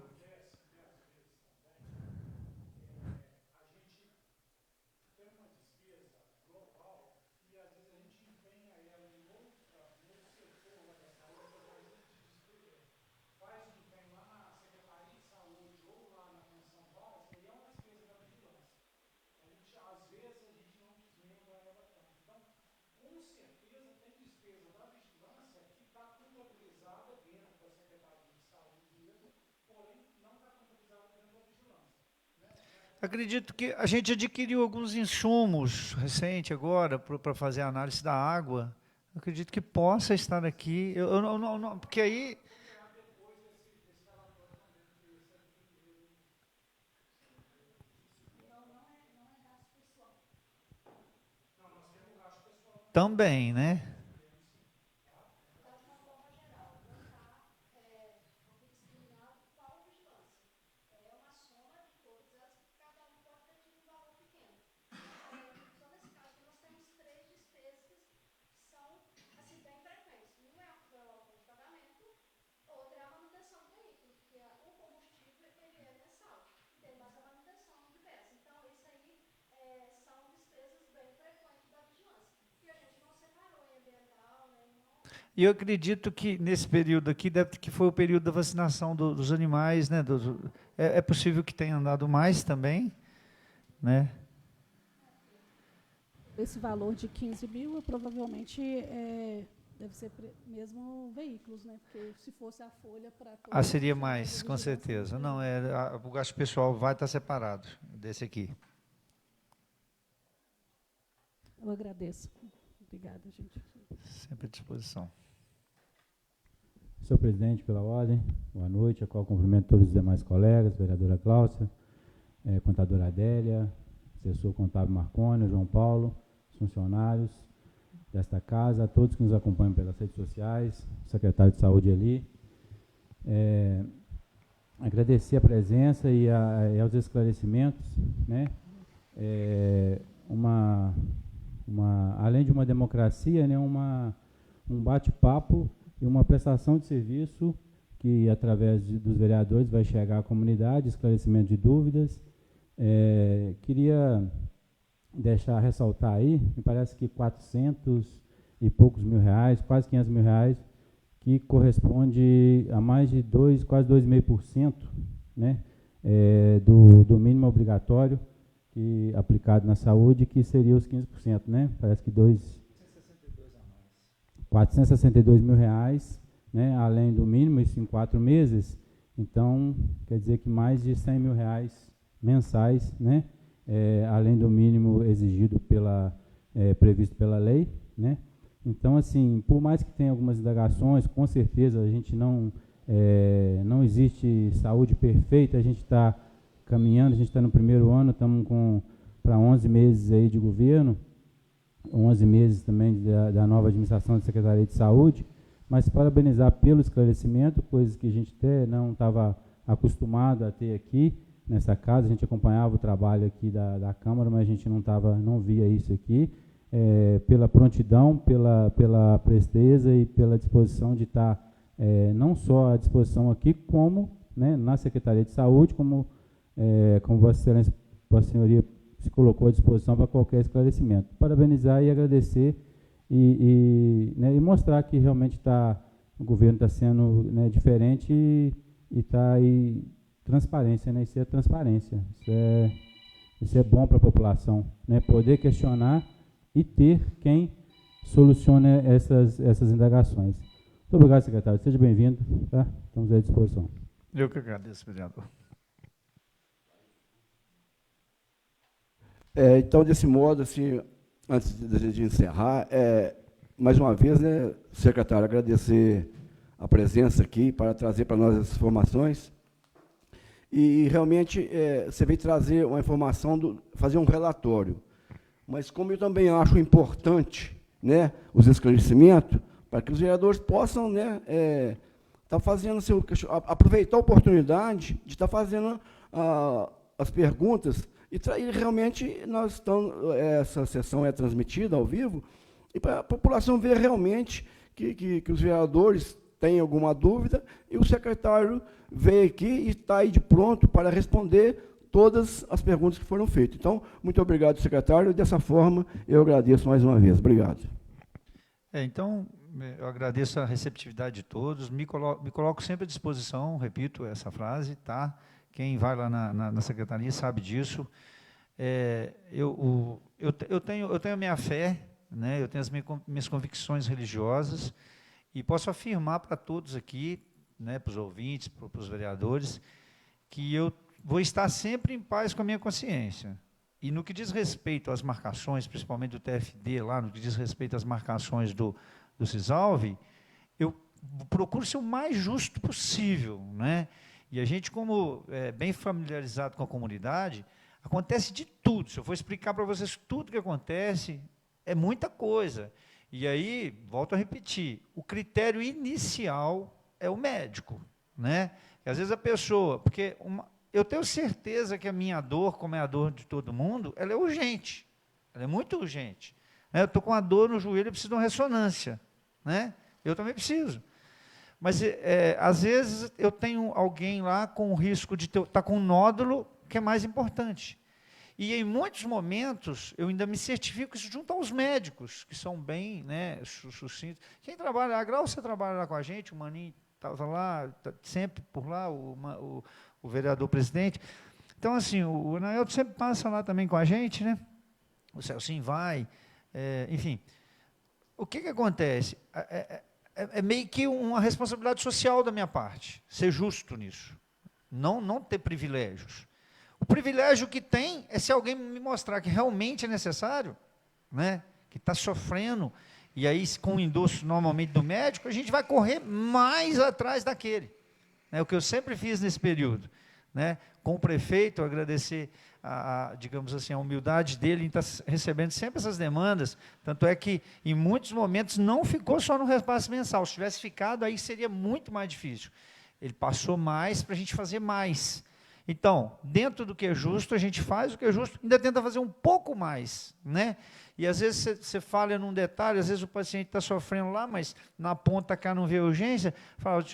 Acredito que a gente adquiriu alguns insumos recente agora para fazer a análise da água. Eu acredito que possa estar aqui. Eu não, porque aí... Também, né? E eu acredito que nesse período aqui, que foi o período da vacinação dos animais, né? É possível que tenha andado mais também, né? Esse valor de 15 mil, provavelmente, deve ser mesmo veículos, né? Porque se fosse a folha para... Seria mais, com certeza. Não, o gasto pessoal vai estar separado desse aqui. Eu agradeço. Obrigada, gente. Sempre à disposição. Senhor presidente, pela ordem, boa noite, a qual cumprimento todos os demais colegas, vereadora Cláudia, contadora Adélia, assessor contábil Marconi, João Paulo, os funcionários desta casa, a todos que nos acompanham pelas redes sociais, secretário de saúde ali. Agradecer a presença e aos esclarecimentos, né? Além de uma democracia, né, um bate-papo e uma prestação de serviço que, através dos vereadores, vai chegar à comunidade, esclarecimento de dúvidas. Queria ressaltar aí, me parece que 400 e poucos mil reais, quase 500 mil reais, que corresponde a mais de quase 2,5%, né, do mínimo obrigatório aplicado na saúde, que seria os 15%, né? Parece que 462 mil reais, né? Além do mínimo, isso em 4 meses. Então, quer dizer que mais de 100 mil reais mensais, né? Além do mínimo exigido previsto pela lei, né? Então, assim, por mais que tenha algumas indagações, com certeza a gente não existe saúde perfeita, a gente está caminhando, a gente está no primeiro ano, estamos para 11 meses aí de governo, 11 meses também da nova administração da Secretaria de Saúde, mas parabenizar pelo esclarecimento, coisas que a gente até não estava acostumado a ter aqui nessa casa. A gente acompanhava o trabalho aqui da Câmara, mas a gente não via isso aqui, pela prontidão, pela presteza e pela disposição de estar não só à disposição aqui, como, né, na Secretaria de Saúde, como Vossa Excelência, Vossa Senhoria se colocou à disposição para qualquer esclarecimento. Parabenizar e agradecer e mostrar que realmente o governo está sendo, né, diferente e está aí transparência, né? Isso é transparência. Isso é bom para a população, né? Poder questionar e ter quem solucione essas indagações. Muito obrigado, secretário. Seja bem-vindo. Tá? Estamos à disposição. Eu que agradeço, vereador. Então, desse modo, assim, antes de encerrar, mais uma vez, né, secretário, agradecer a presença aqui para trazer para nós essas informações. E realmente você veio trazer uma informação, fazer um relatório. Mas como eu também acho importante, né, os esclarecimentos, para que os vereadores possam, né, tá fazendo aproveitar a oportunidade de estar fazendo as perguntas, e realmente nós estamos, essa sessão é transmitida ao vivo, e para a população ver realmente que os vereadores têm alguma dúvida, e o secretário veio aqui e está aí de pronto para responder todas as perguntas que foram feitas. Então, muito obrigado, secretário, dessa forma eu agradeço mais uma vez. Obrigado. Então, eu agradeço a receptividade de todos, me coloco sempre à disposição, repito essa frase, tá? Quem vai lá na secretaria sabe disso. Eu tenho a minha fé, né? Eu tenho as minhas convicções religiosas, e posso afirmar para todos aqui, né, para os ouvintes, para os vereadores, que eu vou estar sempre em paz com a minha consciência. E no que diz respeito às marcações, principalmente do TFD, lá, no que diz respeito às marcações do CISALV, eu procuro ser o mais justo possível, né? E a gente, como bem familiarizado com a comunidade, acontece de tudo. Se eu for explicar para vocês tudo que acontece, é muita coisa. E aí, volto a repetir, o critério inicial é o médico, né? E às vezes a pessoa, porque eu tenho certeza que a minha dor, como é a dor de todo mundo, ela é urgente, ela é muito urgente. Eu estou com a dor no joelho, eu preciso de uma ressonância, né? Eu também preciso. Mas, às vezes, eu tenho alguém lá com o risco de estar com um nódulo, que é mais importante. E, em muitos momentos, eu ainda me certifico isso junto aos médicos, que são bem, né, sucintos. Quem trabalha, a Grau, você trabalha lá com a gente, o Maninho estava lá, tá sempre por lá, o vereador presidente. Então, assim, o Anaelto sempre passa lá também com a gente, né? O Celcinho vai, enfim. O que acontece? É meio que uma responsabilidade social da minha parte, ser justo nisso, não ter privilégios. O privilégio que tem é se alguém me mostrar que realmente é necessário, né, que está sofrendo, e aí, com o endosso normalmente do médico, a gente vai correr mais atrás daquele. O que eu sempre fiz nesse período, né, com o prefeito, agradecer, digamos assim, a humildade dele em estar recebendo sempre essas demandas, tanto é que, em muitos momentos, não ficou só no repasse mensal. Se tivesse ficado, aí seria muito mais difícil. Ele passou mais para a gente fazer mais. Então, dentro do que é justo, a gente faz o que é justo, ainda tenta fazer um pouco mais, né? E às vezes você falha num detalhe, às vezes o paciente está sofrendo lá, mas na ponta cá não vê urgência,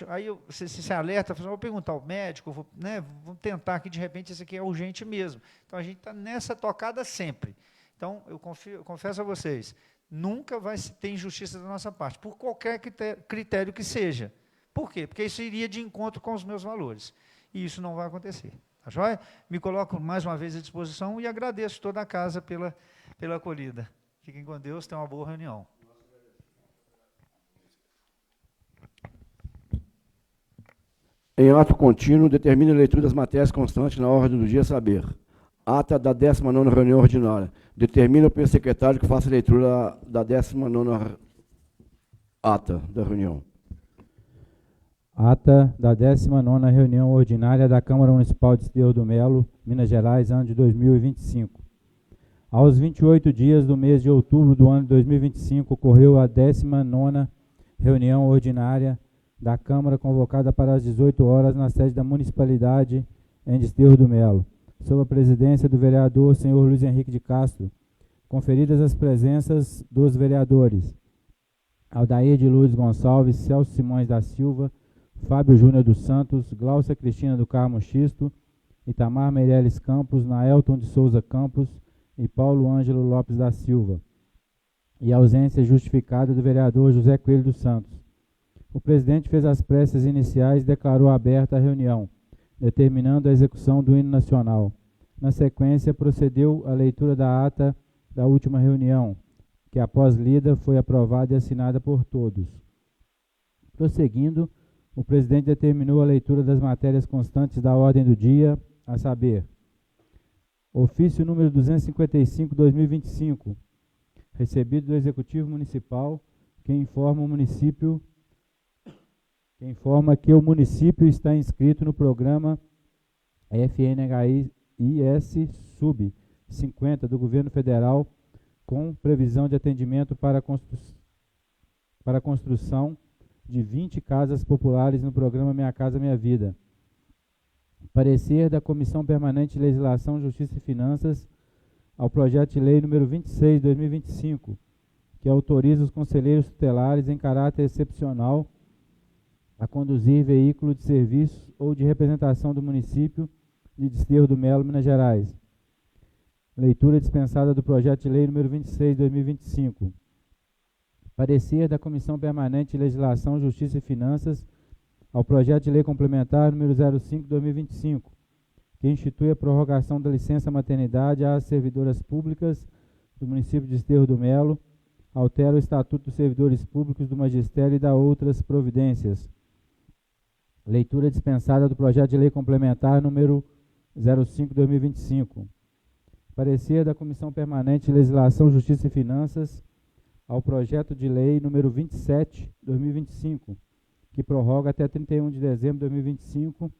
aí você se alerta, vou perguntar ao médico, vamos tentar aqui, de repente, esse aqui é urgente mesmo. Então, a gente está nessa tocada sempre. Então, eu confesso a vocês, nunca vai ter injustiça da nossa parte, por qualquer critério que seja. Por quê? Porque isso iria de encontro com os meus valores. E isso não vai acontecer. Tá joia? Me coloco mais uma vez à disposição e agradeço toda a casa pela acolhida. Fiquem com Deus, tenham uma boa reunião. Em ato contínuo, determine a leitura das matérias constantes na ordem do dia a saber. Ata da 19ª reunião ordinária. Determina o secretário que faça a leitura da 19ª ata da reunião. Ata da 19ª reunião ordinária da Câmara Municipal de Desterro do Melo, Minas Gerais, ano de 2025. Aos 28 dias do mês de outubro do ano de 2025, ocorreu a 19ª reunião ordinária da Câmara, convocada para as 18 horas na sede da Municipalidade em Desterro do Melo, sob a presidência do vereador senhor Luiz Henrique de Castro, conferidas as presenças dos vereadores Aldair de Lourdes Gonçalves, Celso Simões da Silva, Fábio Júnior dos Santos, Glaucia Cristina do Carmo Xisto, Itamar Meireles Campos, Naelton de Souza Campos e Paulo Ângelo Lopes da Silva, e a ausência justificada do vereador José Coelho dos Santos. O presidente fez as preces iniciais e declarou aberta a reunião, determinando a execução do hino nacional. Na sequência, procedeu a leitura da ata da última reunião, que após lida foi aprovada e assinada por todos. Prosseguindo, o presidente determinou a leitura das matérias constantes da ordem do dia, a saber, ofício número 255/2025, recebido do Executivo Municipal, que informa que o município está inscrito no programa FNHIS Sub 50 do governo federal, com previsão de atendimento para a construção de 20 casas populares no programa Minha Casa Minha Vida. Parecer da Comissão Permanente de Legislação, Justiça e Finanças ao projeto de lei número 26/2025, que autoriza os conselheiros tutelares em caráter excepcional a conduzir veículo de serviço ou de representação do município de Desterro do Melo, Minas Gerais. Leitura dispensada do projeto de lei número 26/2025. Parecer da Comissão Permanente de Legislação, Justiça e Finanças ao projeto de lei complementar número 05/2025, que institui a prorrogação da licença maternidade às servidoras públicas do município de Desterro do Melo, altera o Estatuto dos Servidores Públicos do Magistério e dá outras providências. Leitura dispensada do projeto de lei complementar número 05/2025. Parecer da Comissão Permanente de Legislação, Justiça e Finanças ao projeto de lei número 27/2025, que prorroga até 31 de dezembro de 2025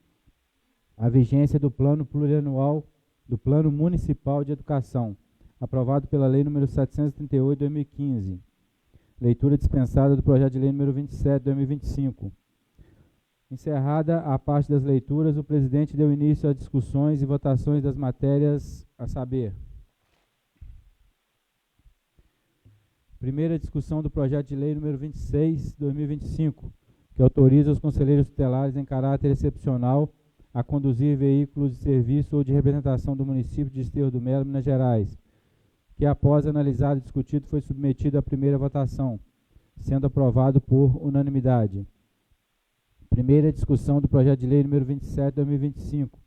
a vigência do Plano Plurianual do Plano Municipal de Educação, aprovado pela Lei número 738/2015. Leitura dispensada do projeto de lei número 27/2025. Encerrada a parte das leituras, o presidente deu início às discussões e votações das matérias a saber: primeira discussão do projeto de lei número 26/2025, que autoriza os conselheiros tutelares em caráter excepcional a conduzir veículos de serviço ou de representação do município de Desterro do Melo, Minas Gerais, que após analisado e discutido foi submetido à primeira votação, sendo aprovado por unanimidade. Primeira discussão do projeto de lei número 27/2025,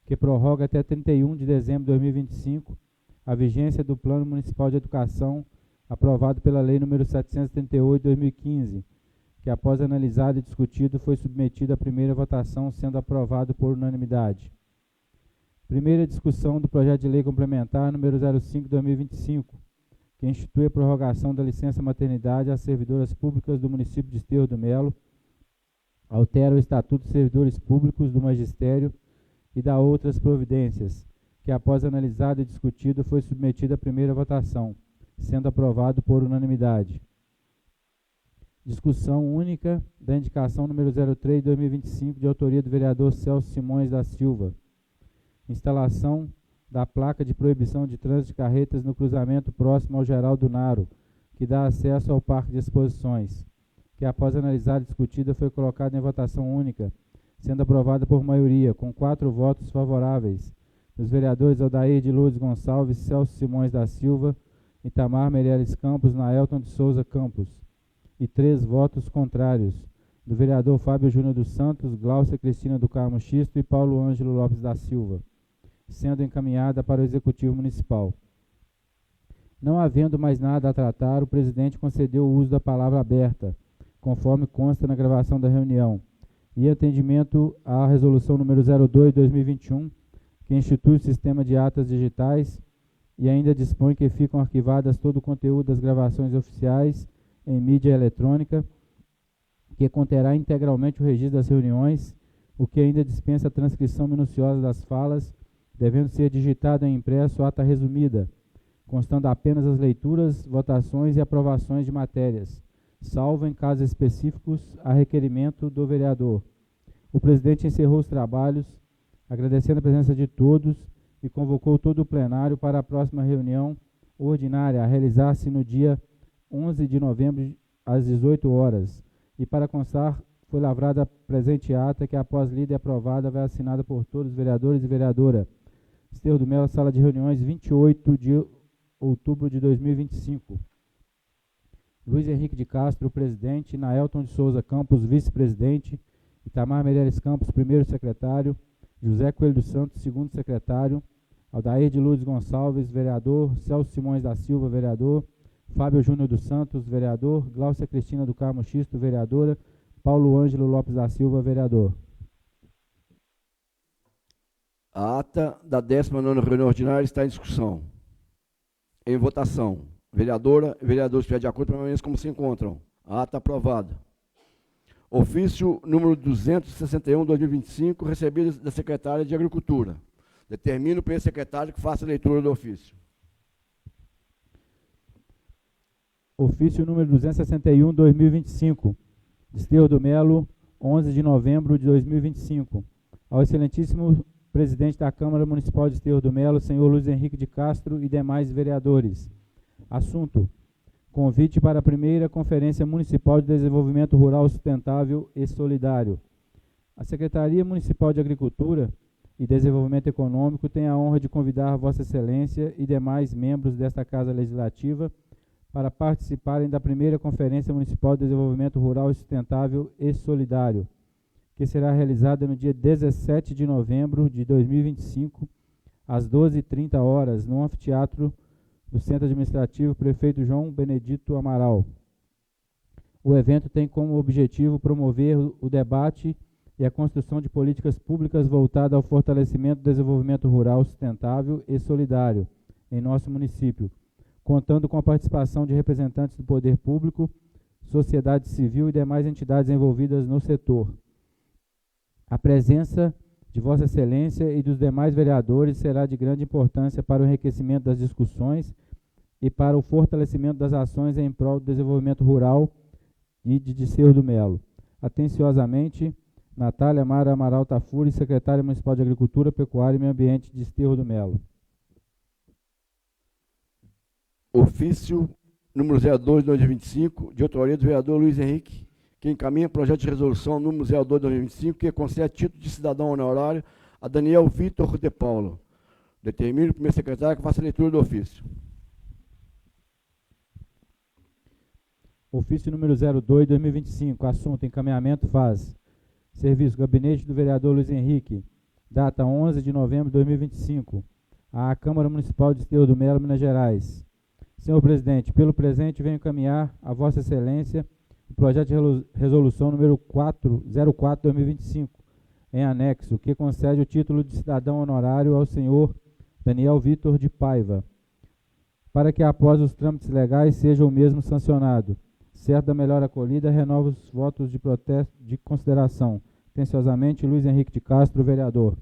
que prorroga até 31 de dezembro de 2025 a vigência do Plano Municipal de Educação, aprovado pela Lei número 738/2015, que após analisado e discutido foi submetido à primeira votação, sendo aprovado por unanimidade. Primeira discussão do projeto de lei complementar número 05/2025, que institui a prorrogação da licença maternidade às servidoras públicas do município de Desterro do Melo, altera o Estatuto dos Servidores Públicos do Magistério e dá outras providências, que após analisado e discutido foi submetido à primeira votação, sendo aprovado por unanimidade. Discussão única da indicação número 03/2025, de autoria do vereador Celso Simões da Silva. Instalação da placa de proibição de trânsito de carretas no cruzamento próximo ao Geraldo Naro, que dá acesso ao Parque de Exposições, que após analisada e discutida foi colocada em votação única, sendo aprovada por maioria, com 4 votos favoráveis, dos vereadores Aldair de Lourdes Gonçalves, Celso Simões da Silva, Itamar Meireles Campos, Naelton de Souza Campos, e 3 votos contrários, do vereador Fábio Júnior dos Santos, Gláucia Cristina do Carmo Xisto e Paulo Ângelo Lopes da Silva, sendo encaminhada para o Executivo Municipal. Não havendo mais nada a tratar, o presidente concedeu o uso da palavra aberta, conforme consta na gravação da reunião, e atendimento à resolução número 02/2021, que institui o sistema de atas digitais e ainda dispõe que ficam arquivadas todo o conteúdo das gravações oficiais em mídia eletrônica, que conterá integralmente o registro das reuniões, o que ainda dispensa a transcrição minuciosa das falas, devendo ser digitado em impresso ata resumida, constando apenas as leituras, votações e aprovações de matérias, salvo em casos específicos a requerimento do vereador. O presidente encerrou os trabalhos, agradecendo a presença de todos e convocou todo o plenário para a próxima reunião ordinária a realizar-se no dia 11 de novembro às 18 horas. E para constar, foi lavrada a presente ata que, após lida e aprovada, vai assinada por todos os vereadores e vereadora. Desterro do Melo, sala de reuniões, 28 de outubro de 2025. Luiz Henrique de Castro, presidente, Naelton de Souza Campos, vice-presidente, Itamar Meireles Campos, primeiro secretário, José Coelho dos Santos, segundo secretário, Aldair de Lourdes Gonçalves, vereador, Celso Simões da Silva, vereador, Fábio Júnior dos Santos, vereador, Gláucia Cristina do Carmo Xisto, vereadora, Paulo Ângelo Lopes da Silva, vereador. A ata da 19ª reunião ordinária está em discussão. Em votação. Vereadora e vereadores, de acordo, permanecem como se encontram. Ata aprovada. Ofício número 261/2025, recebido da secretária de Agricultura. Determino o primeiro secretário que faça a leitura do ofício. Ofício número 261/2025, Desterro do Melo, 11 de novembro de 2025. Ao excelentíssimo presidente da Câmara Municipal de Desterro do Melo, senhor Luiz Henrique de Castro e demais vereadores. Assunto: convite para a primeira Conferência Municipal de Desenvolvimento Rural Sustentável e Solidário. A Secretaria Municipal de Agricultura e Desenvolvimento Econômico tem a honra de convidar Vossa Excelência e demais membros desta Casa Legislativa para participarem da primeira Conferência Municipal de Desenvolvimento Rural Sustentável e Solidário, que será realizada no dia 17 de novembro de 2025, às 12h30, no Anfiteatro do Centro Administrativo Prefeito João Benedito Amaral. O evento tem como objetivo promover o debate e a construção de políticas públicas voltadas ao fortalecimento do desenvolvimento rural sustentável e solidário em nosso município, contando com a participação de representantes do poder público, sociedade civil e demais entidades envolvidas no setor. A presença de Vossa Excelência e dos demais vereadores será de grande importância para o enriquecimento das discussões e para o fortalecimento das ações em prol do desenvolvimento rural e de Desterro do Melo. Atenciosamente, Natália Mara Amaral Tafuri, secretária municipal de Agricultura, Pecuária e Meio Ambiente de Desterro do Melo. Ofício número 02/2025, de autoria do vereador Luiz Henrique, que encaminha projeto de resolução número 02/2025, que concede título de cidadão honorário a Daniel Vitor de Paulo. Determino o primeiro secretário que faça a leitura do ofício. Ofício número 02/2025, assunto: encaminhamento faz. Serviço: Gabinete do vereador Luiz Henrique, data 11 de novembro de 2025, à Câmara Municipal de Desterro do Melo, Minas Gerais. Senhor presidente, pelo presente venho encaminhar a Vossa Excelência o projeto de resolução número 404/2025, em anexo, que concede o título de cidadão honorário ao senhor Daniel Vitor de Paiva, para que após os trâmites legais seja o mesmo sancionado. Certo da melhor acolhida, renovo os votos de protesto de consideração. Atenciosamente, Luiz Henrique de Castro, vereador.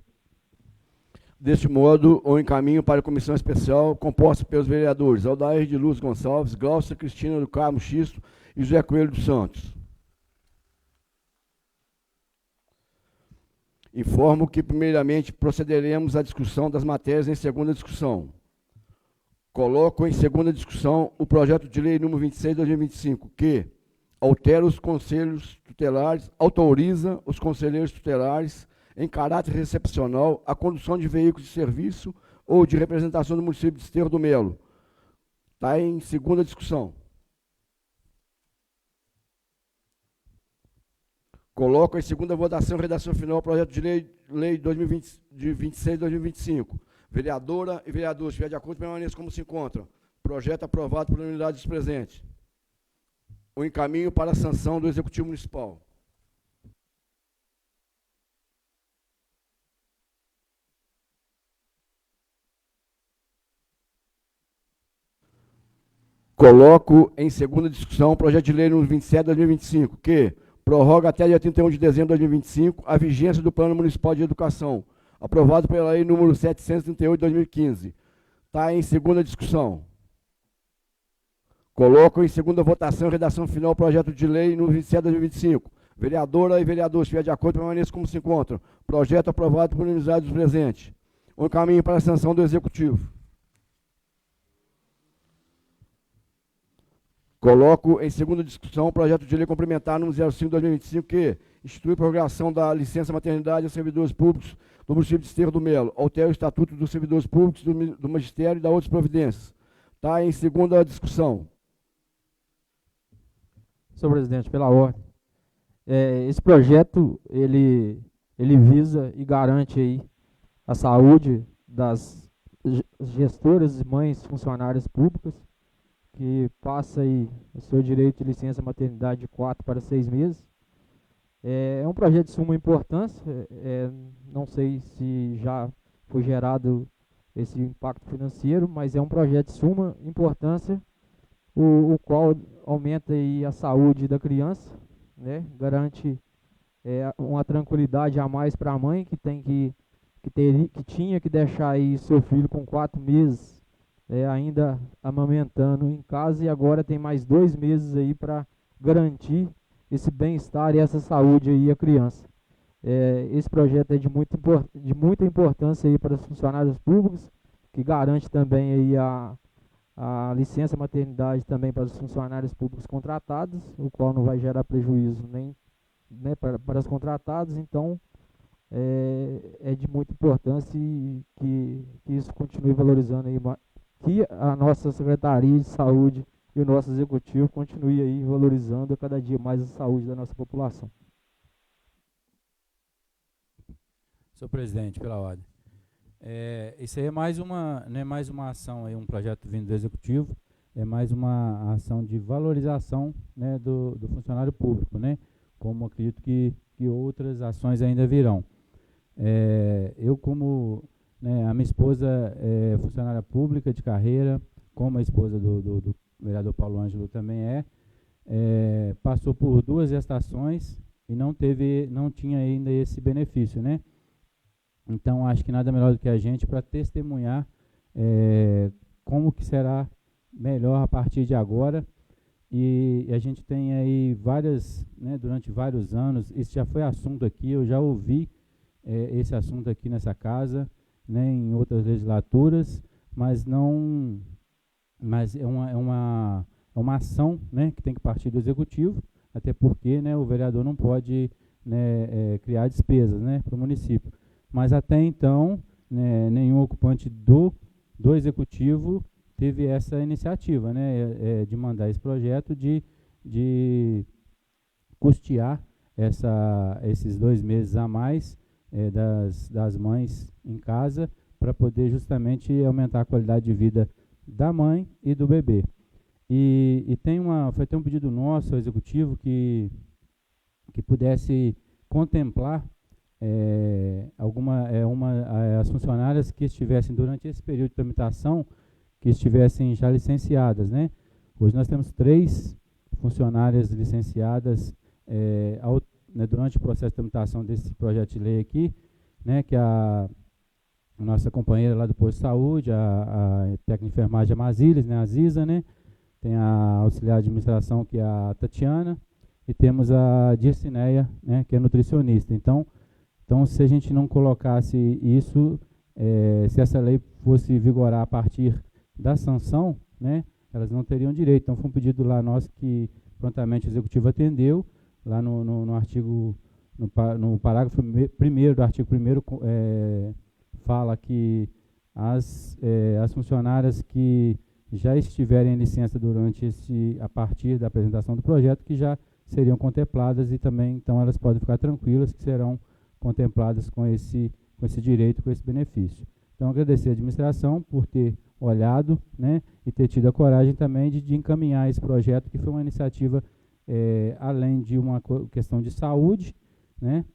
Deste modo, o encaminho para a comissão especial, composta pelos vereadores Aldair de Luz Gonçalves, Glaucia Cristina do Carmo Xisto e José Coelho dos Santos. Informo que, primeiramente, procederemos à discussão das matérias em segunda discussão. Coloco em segunda discussão o projeto de lei número 26/2025, que altera os conselhos tutelares, autoriza os conselheiros tutelares, em caráter recepcional, a condução de veículos de serviço ou de representação do município de Desterro do Melo. Está em segunda discussão. Coloco em segunda votação a redação final do projeto de lei 26/2025. Vereadora e vereadores, se estiver de acordo, permaneçam como se encontram. Projeto aprovado por unanimidade dos presentes. O encaminho para a sanção do Executivo Municipal. Coloco em segunda discussão o projeto de lei número 27/2025, que prorroga até dia 31 de dezembro de 2025 a vigência do Plano Municipal de Educação, aprovado pela lei número 738/2015. Está em segunda discussão. Coloco em segunda votação a redação final do projeto de lei número 27/2025. Vereadora e vereadores, se estiver de acordo, permaneçam como se encontram. Projeto aprovado por unanimidade dos presentes. O encaminho para a sanção do Executivo. Coloco em segunda discussão o projeto de lei complementar número 05/2025, que institui a prorrogação da licença maternidade aos servidores públicos do município de Desterro do Melo, altera o estatuto dos servidores públicos do magistério e dá outras providências. Está em segunda discussão. Senhor presidente, pela ordem. Esse projeto, ele visa e garante aí a saúde das gestoras e mães funcionárias públicas, que passa aí o seu direito de licença maternidade de 4 para 6 meses. É um projeto de suma importância, não sei se já foi gerado esse impacto financeiro, mas é um projeto de suma importância. o qual aumenta aí a saúde da criança, né? Garante uma tranquilidade a mais para a mãe que tinha que deixar aí seu filho com 4 meses ainda amamentando em casa, e agora tem mais 2 meses aí para garantir esse bem-estar e essa saúde aí à criança. Esse projeto é de muita importância aí para os funcionários públicos, que garante também aí a licença maternidade também para os funcionários públicos contratados, o qual não vai gerar prejuízo nem, né, para os contratados. Então é de muita importância que isso continue valorizando aí, que a nossa Secretaria de Saúde e o nosso Executivo continue aí valorizando cada dia mais a saúde da nossa população. Senhor presidente, pela ordem. Isso aí é mais não é mais uma ação, aí, um projeto vindo do Executivo, é mais uma ação de valorização, né, do funcionário público, né, como acredito que outras ações ainda virão. Eu, como, né, a minha esposa é funcionária pública de carreira, como a esposa do vereador Paulo Ângelo também passou por 2 gestações e não tinha ainda esse benefício, né? Então, acho que nada melhor do que a gente para testemunhar como que será melhor a partir de agora. E a gente tem aí durante vários anos, isso já foi assunto aqui, eu já ouvi esse assunto aqui nessa casa, né, em outras legislaturas, mas é uma ação, né, que tem que partir do Executivo, até porque, né, o vereador não pode, né, criar despesas, né, para o município. Mas até então, né, nenhum ocupante do Executivo teve essa iniciativa, né, de mandar esse projeto de custear esses 2 meses a mais das mães em casa, para poder justamente aumentar a qualidade de vida da mãe e do bebê. E foi até um pedido nosso ao Executivo que pudesse contemplar as funcionárias que estivessem durante esse período de tramitação, que estivessem já licenciadas, né? Hoje nós temos 3 funcionárias licenciadas né, durante o processo de tramitação desse projeto de lei aqui, né, que a nossa companheira lá do posto de saúde, a técnica de enfermagem Amaziles, né, a Ziza, né? Tem a auxiliar de administração, que é a Tatiana, e temos a Dircineia, né, que é nutricionista. Então, se a gente não colocasse isso, se essa lei fosse vigorar a partir da sanção, né, elas não teriam direito. Então, foi um pedido lá nosso que prontamente o Executivo atendeu, lá no artigo, no parágrafo 1º do artigo 1º, fala que as funcionárias que já estiverem em licença a partir da apresentação do projeto, que já seriam contempladas, e também, então, elas podem ficar tranquilas que serão contempladas com esse direito, com esse benefício. Então, agradecer a administração por ter olhado, né, e ter tido a coragem também de encaminhar esse projeto, que foi uma iniciativa, além de uma questão de saúde, né,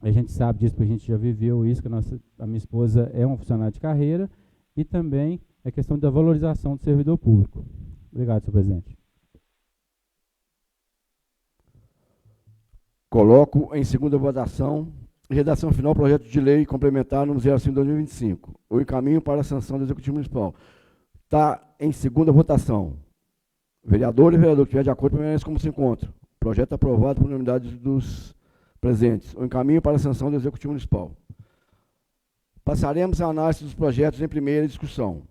a gente sabe disso, porque a gente já viveu isso, que a minha esposa é uma funcionária de carreira, e também a questão da valorização do servidor público. Obrigado, senhor presidente. Coloco em segunda votação, redação final, projeto de lei complementar número 05/2025. O encaminho para a sanção do Executivo Municipal. Está em segunda votação. Vereador e vereador que estiver de acordo, permanece como se encontra. Projeto aprovado por unanimidade dos presentes. O encaminho para a sanção do Executivo Municipal. Passaremos à análise dos projetos em primeira discussão.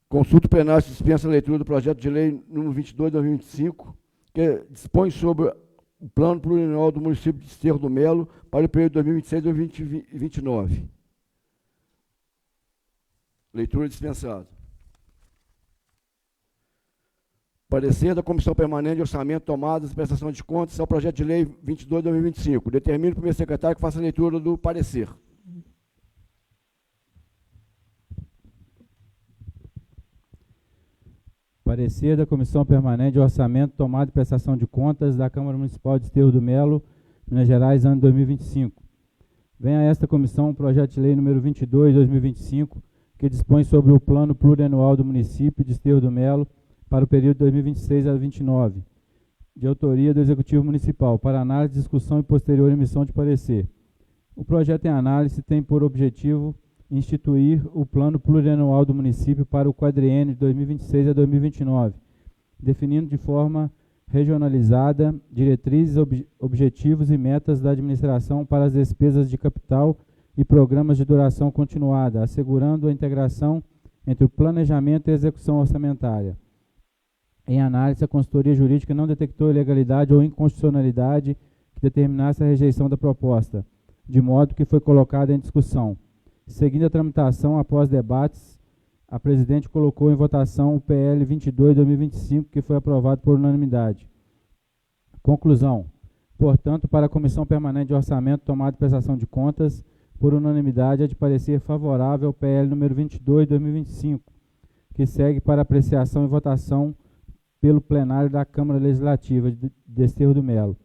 Consulta plenária dispensa a leitura do projeto de lei número 22/2025, que dispõe sobre o plano plurianual do município de Desterro do Melo para o período 2026-2029. Leitura dispensada. Parecer da Comissão Permanente de Orçamento, Tomadas e Prestação de Contas ao projeto de lei 22/2025. Determino o primeiro secretário que faça a leitura do parecer. Parecer da Comissão Permanente de Orçamento, Tomada e Prestação de Contas da Câmara Municipal de Desterro do Melo, Minas Gerais, ano 2025. Vem a esta comissão o projeto de lei número 22/2025, que dispõe sobre o plano plurianual do município de Desterro do Melo para o período 2026 a 2029, de autoria do Executivo Municipal, para análise, discussão e posterior emissão de parecer. O projeto em análise tem por objetivo instituir o plano plurianual do município para o quadriênio de 2026 a 2029, definindo de forma regionalizada diretrizes, objetivos e metas da administração para as despesas de capital e programas de duração continuada, assegurando a integração entre o planejamento e a execução orçamentária. Em análise, a consultoria jurídica não detectou ilegalidade ou inconstitucionalidade que determinasse a rejeição da proposta, de modo que foi colocada em discussão. Seguindo a tramitação, após debates, a presidente colocou em votação o PL 22/2025, que foi aprovado por unanimidade. Conclusão. Portanto, para a Comissão Permanente de Orçamento, tomada prestação de contas, por unanimidade, é de parecer favorável ao PL número 22/2025, que segue para apreciação e votação pelo plenário da Câmara Legislativa de Desterro do Melo.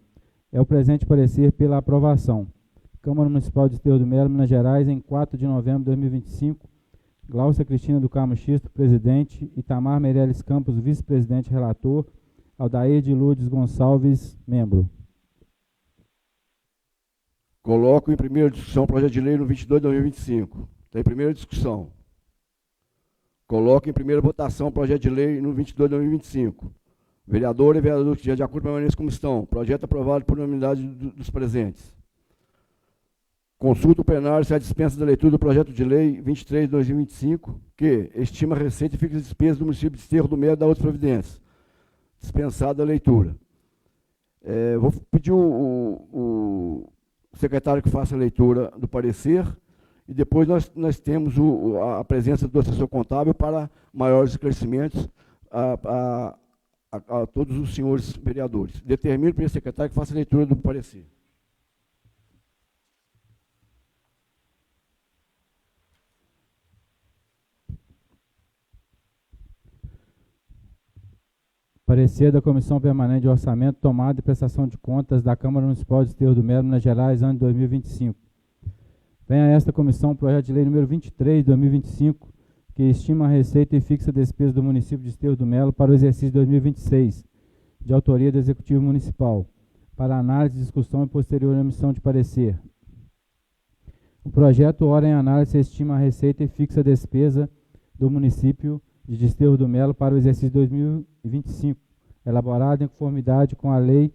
É o presente parecer pela aprovação. Câmara Municipal de Desterro do Melo, Minas Gerais, em 4 de novembro de 2025, Gláucia Cristina do Carmo Xisto, presidente, Itamar Meirelles Campos, vice-presidente relator, Aldair de Lourdes Gonçalves, membro. Coloco em primeira discussão o projeto de lei no 22/2025. Está em primeira discussão. Coloco em primeira votação o projeto de lei no 22/2025. Vereador e vereador que de acordo permanência como estão. Projeto aprovado por unanimidade dos presentes. Consulta o plenário se há dispensa da leitura do projeto de lei 23/2025, que estima a receita e fixa as despesas do município de Desterro do Melo e da outras providências. Dispensada a leitura. Vou pedir o secretário que faça a leitura do parecer e depois nós temos a presença do assessor contábil para maiores esclarecimentos a todos os senhores vereadores. Determino para o secretário que faça a leitura do parecer. Parecer da Comissão Permanente de Orçamento, tomada e prestação de contas da Câmara Municipal de Desterro do Melo, Minas Gerais, ano de 2025. Vem a esta comissão o projeto de lei número 23/2025, que estima a receita e fixa a despesa do município de Desterro do Melo para o exercício 2026, de autoria do Executivo Municipal, para análise, discussão e posterior emissão de parecer. O projeto, ora em análise, estima a receita e fixa a despesa do município de Desterro do Melo para o exercício 2025, elaborado em conformidade com a lei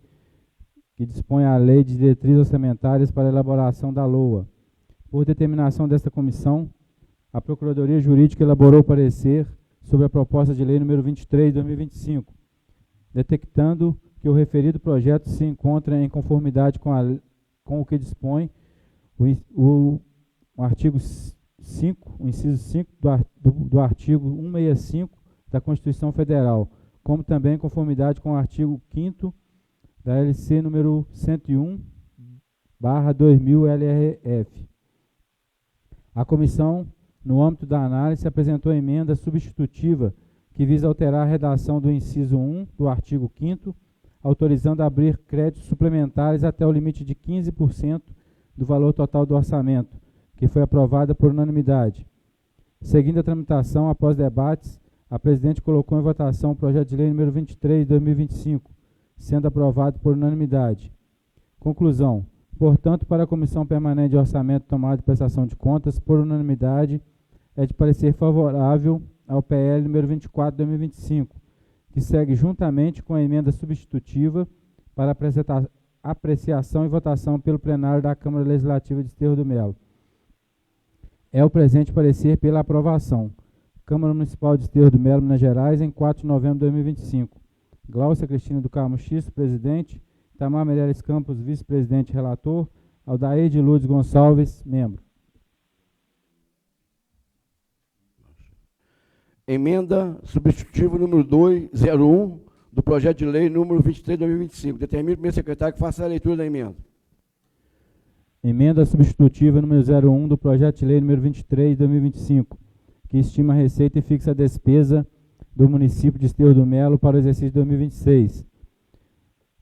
que dispõe a Lei de Diretrizes Orçamentárias para a elaboração da LOA. Por determinação desta comissão, a Procuradoria Jurídica elaborou o parecer sobre a proposta de lei número 23/2025, detectando que o referido projeto se encontra em conformidade com o que dispõe o artigo 5, o inciso 5 do artigo 165 da Constituição Federal, como também em conformidade com o artigo 5º da LC número 101/2000 LRF. A comissão, no âmbito da análise, apresentou emenda substitutiva que visa alterar a redação do inciso 1 do artigo 5º, autorizando a abrir créditos suplementares até o limite de 15% do valor total do orçamento, que foi aprovada por unanimidade. Seguindo a tramitação, após debates, a presidente colocou em votação o projeto de lei número 23/2025, sendo aprovado por unanimidade. Conclusão. Portanto, para a Comissão Permanente de Orçamento, tomada e prestação de contas, por unanimidade, é de parecer favorável ao PL número 24/2025, que segue juntamente com a emenda substitutiva para apreciação e votação pelo plenário da Câmara Legislativa de Desterro do Melo. É o presente parecer pela aprovação. Câmara Municipal de Desterro do Melo, Minas Gerais, em 4 de novembro de 2025. Gláucia Cristina do Carmo Xisto, presidente. Itamar Meirelles Campos, vice-presidente relator. Aldair de Lourdes Gonçalves, membro. Emenda substitutiva número 201 do projeto de lei número 23/2025. Determino o primeiro secretário que faça a leitura da emenda. Emenda substitutiva número 01 do projeto de lei número 23/2025, que estima a receita e fixa a despesa do município de Desterro do Melo para o exercício 2026.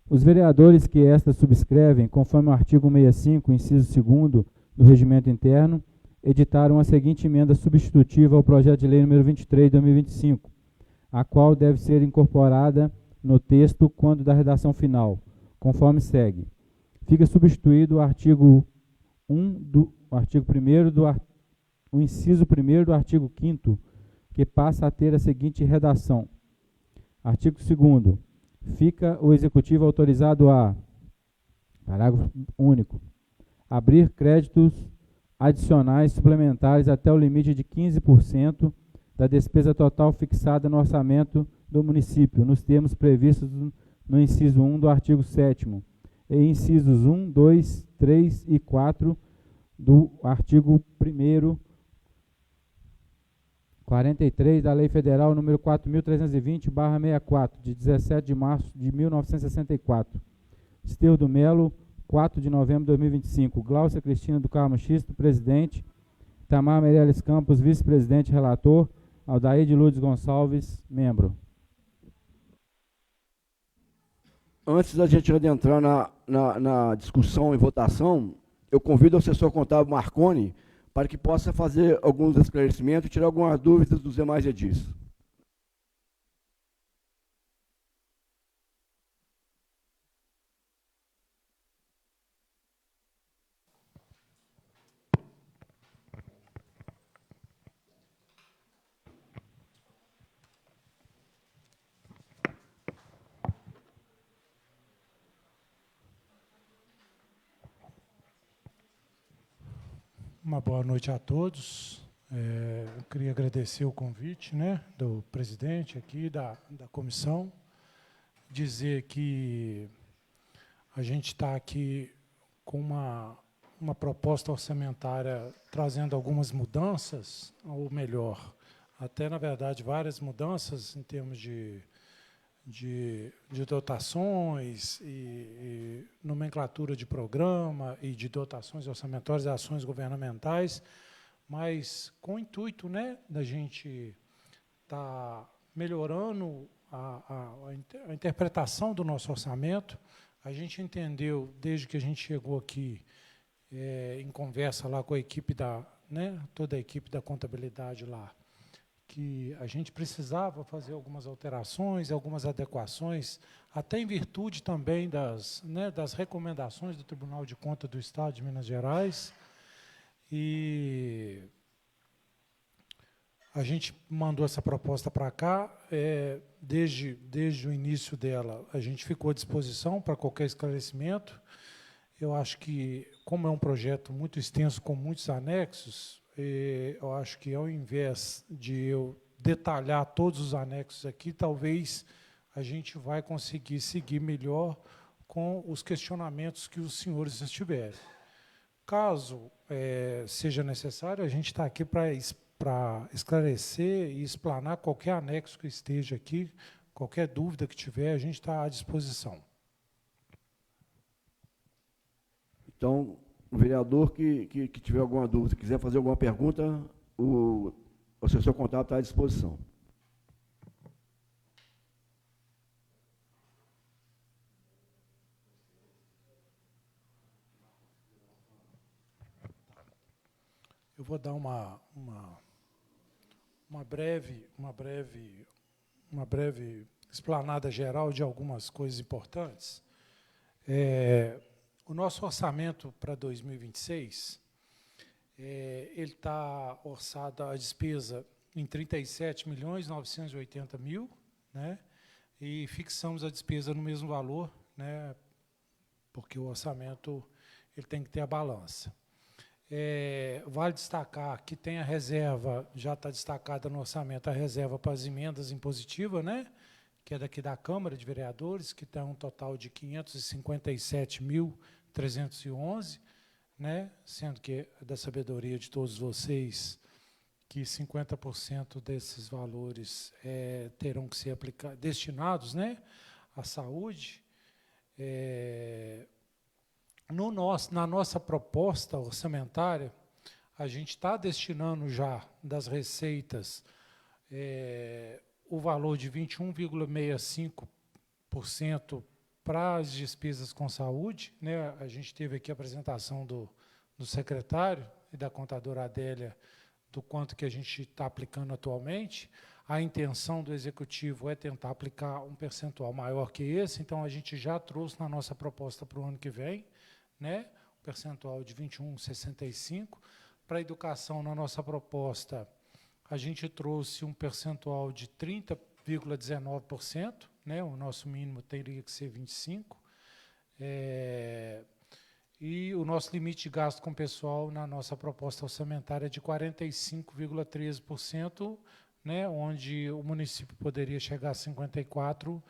Os vereadores que esta subscrevem, conforme o artigo 165, inciso 2º do Regimento Interno, editaram a seguinte emenda substitutiva ao projeto de lei número 23 de 2025, a qual deve ser incorporada no texto quando da redação final, conforme segue. Fica substituído o artigo 1º o inciso 1º do artigo 5º, que passa a ter a seguinte redação. Artigo 2º. Fica o Executivo autorizado a, parágrafo único, abrir créditos adicionais suplementares até o limite de 15% da despesa total fixada no orçamento do município, nos termos previstos no inciso 1 do artigo 7º e incisos 1, 2, 3 e 4 do artigo 1º 43 da Lei Federal número 4.320/64, de 17 de março de 1964. Esteudo Melo, 4 de novembro de 2025. Gláucia Cristina do Carmo Xisto, presidente. Tamar Meirelles Campos, vice-presidente e relator. Aldair de Lourdes Gonçalves, membro. Antes da gente adentrar na discussão e votação, eu convido o assessor contábil Marconi para que possa fazer alguns esclarecimentos e tirar algumas dúvidas dos demais edis. Uma boa noite a todos. Eu queria agradecer o convite, né, do presidente aqui, da comissão, dizer que a gente está aqui com uma proposta orçamentária trazendo algumas mudanças, ou melhor, até, na verdade, várias mudanças em termos de dotações e nomenclatura de programa e de dotações orçamentárias e ações governamentais, mas com o intuito, né, da gente estar melhorando a interpretação do nosso orçamento. A gente entendeu, desde que a gente chegou aqui, em conversa lá com a equipe toda a equipe da contabilidade lá, que a gente precisava fazer algumas alterações, algumas adequações, até em virtude também das recomendações do Tribunal de Contas do Estado de Minas Gerais. E a gente mandou essa proposta para cá. Desde o início dela, a gente ficou à disposição para qualquer esclarecimento. Eu acho que, como é um projeto muito extenso, com muitos anexos, eu acho que, ao invés de eu detalhar todos os anexos aqui, talvez a gente vai conseguir seguir melhor com os questionamentos que os senhores tiverem. Caso seja necessário, a gente está aqui para esclarecer e explanar qualquer anexo que esteja aqui, qualquer dúvida que tiver, a gente está à disposição. Então, o vereador que tiver alguma dúvida, quiser fazer alguma pergunta, o assessor contábil está à disposição. Eu vou dar uma breve explanada geral de algumas coisas importantes. O nosso orçamento para 2026, ele está orçado a despesa em 37.980.000, né? E fixamos a despesa no mesmo valor, né? Porque o orçamento ele tem que ter a balança. Vale destacar que tem a reserva, já está destacada no orçamento, a reserva para as emendas impositivas, né? Que é daqui da Câmara de Vereadores, que tem um total de 557.311, né? Sendo que é da sabedoria de todos vocês que 50% desses valores terão que ser destinados, né, à saúde. Na nossa proposta orçamentária, a gente está destinando já das receitas o valor de 21,65% para as despesas com saúde, né? A gente teve aqui a apresentação do secretário, e da contadora Adélia do quanto que a gente está aplicando atualmente. A intenção do Executivo é tentar aplicar um percentual maior que esse, então a gente já trouxe na nossa proposta para o ano que vem, né, um percentual de 21,65%. Para a educação, na nossa proposta, a gente trouxe um percentual de 30,19%, né, o nosso mínimo teria que ser 25%. E o nosso limite de gasto com pessoal na nossa proposta orçamentária é de 45,13%, né, onde o município poderia chegar a 54%,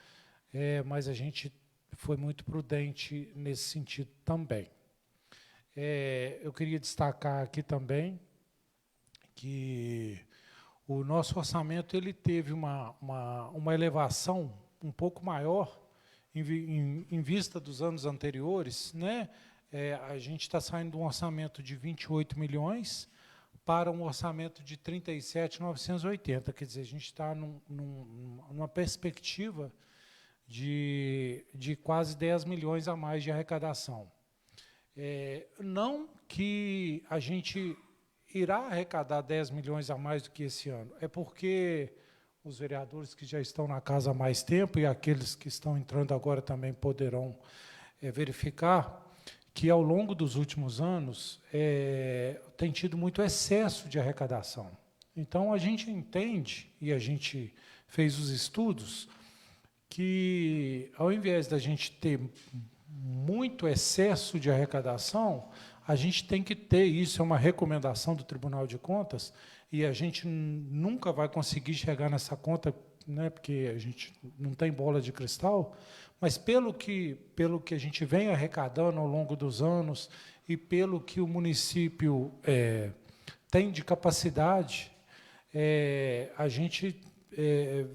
mas a gente foi muito prudente nesse sentido também. Eu queria destacar aqui também que o nosso orçamento ele teve uma elevação um pouco maior em vista dos anos anteriores, né? A gente está saindo de um orçamento de 28 milhões para um orçamento de 37.980, quer dizer, a gente está numa perspectiva de quase 10 milhões a mais de arrecadação. Não que a gente irá arrecadar 10 milhões a mais do que esse ano, é porque os vereadores que já estão na casa há mais tempo e aqueles que estão entrando agora também poderão verificar que, ao longo dos últimos anos, tem tido muito excesso de arrecadação. Então, a gente entende, e a gente fez os estudos, que, ao invés da gente ter muito excesso de arrecadação, a gente tem que ter, isso é uma recomendação do Tribunal de Contas, e a gente nunca vai conseguir chegar nessa conta, né, porque a gente não tem bola de cristal, mas pelo que a gente vem arrecadando ao longo dos anos e pelo que o município tem de capacidade, a gente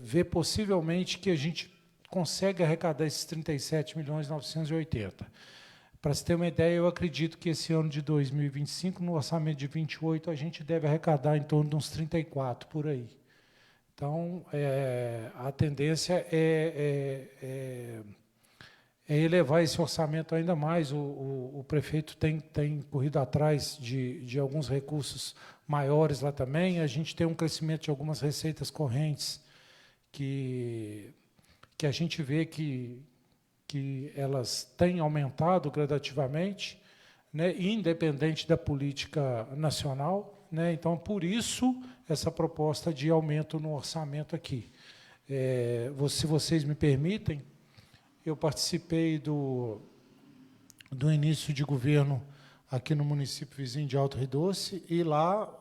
vê possivelmente que a gente consegue arrecadar esses 37.980.000. Para se ter uma ideia, eu acredito que esse ano de 2025, no orçamento de 28, a gente deve arrecadar em torno de uns 34 por aí. Então, a tendência é elevar esse orçamento ainda mais. O prefeito tem corrido atrás de alguns recursos maiores lá também. A gente tem um crescimento de algumas receitas correntes que a gente vê que elas têm aumentado gradativamente, né, independente da política nacional, né? Então, por isso, essa proposta de aumento no orçamento aqui. Se vocês me permitem, eu participei do início de governo aqui no município vizinho de Alto Rio Doce, e lá,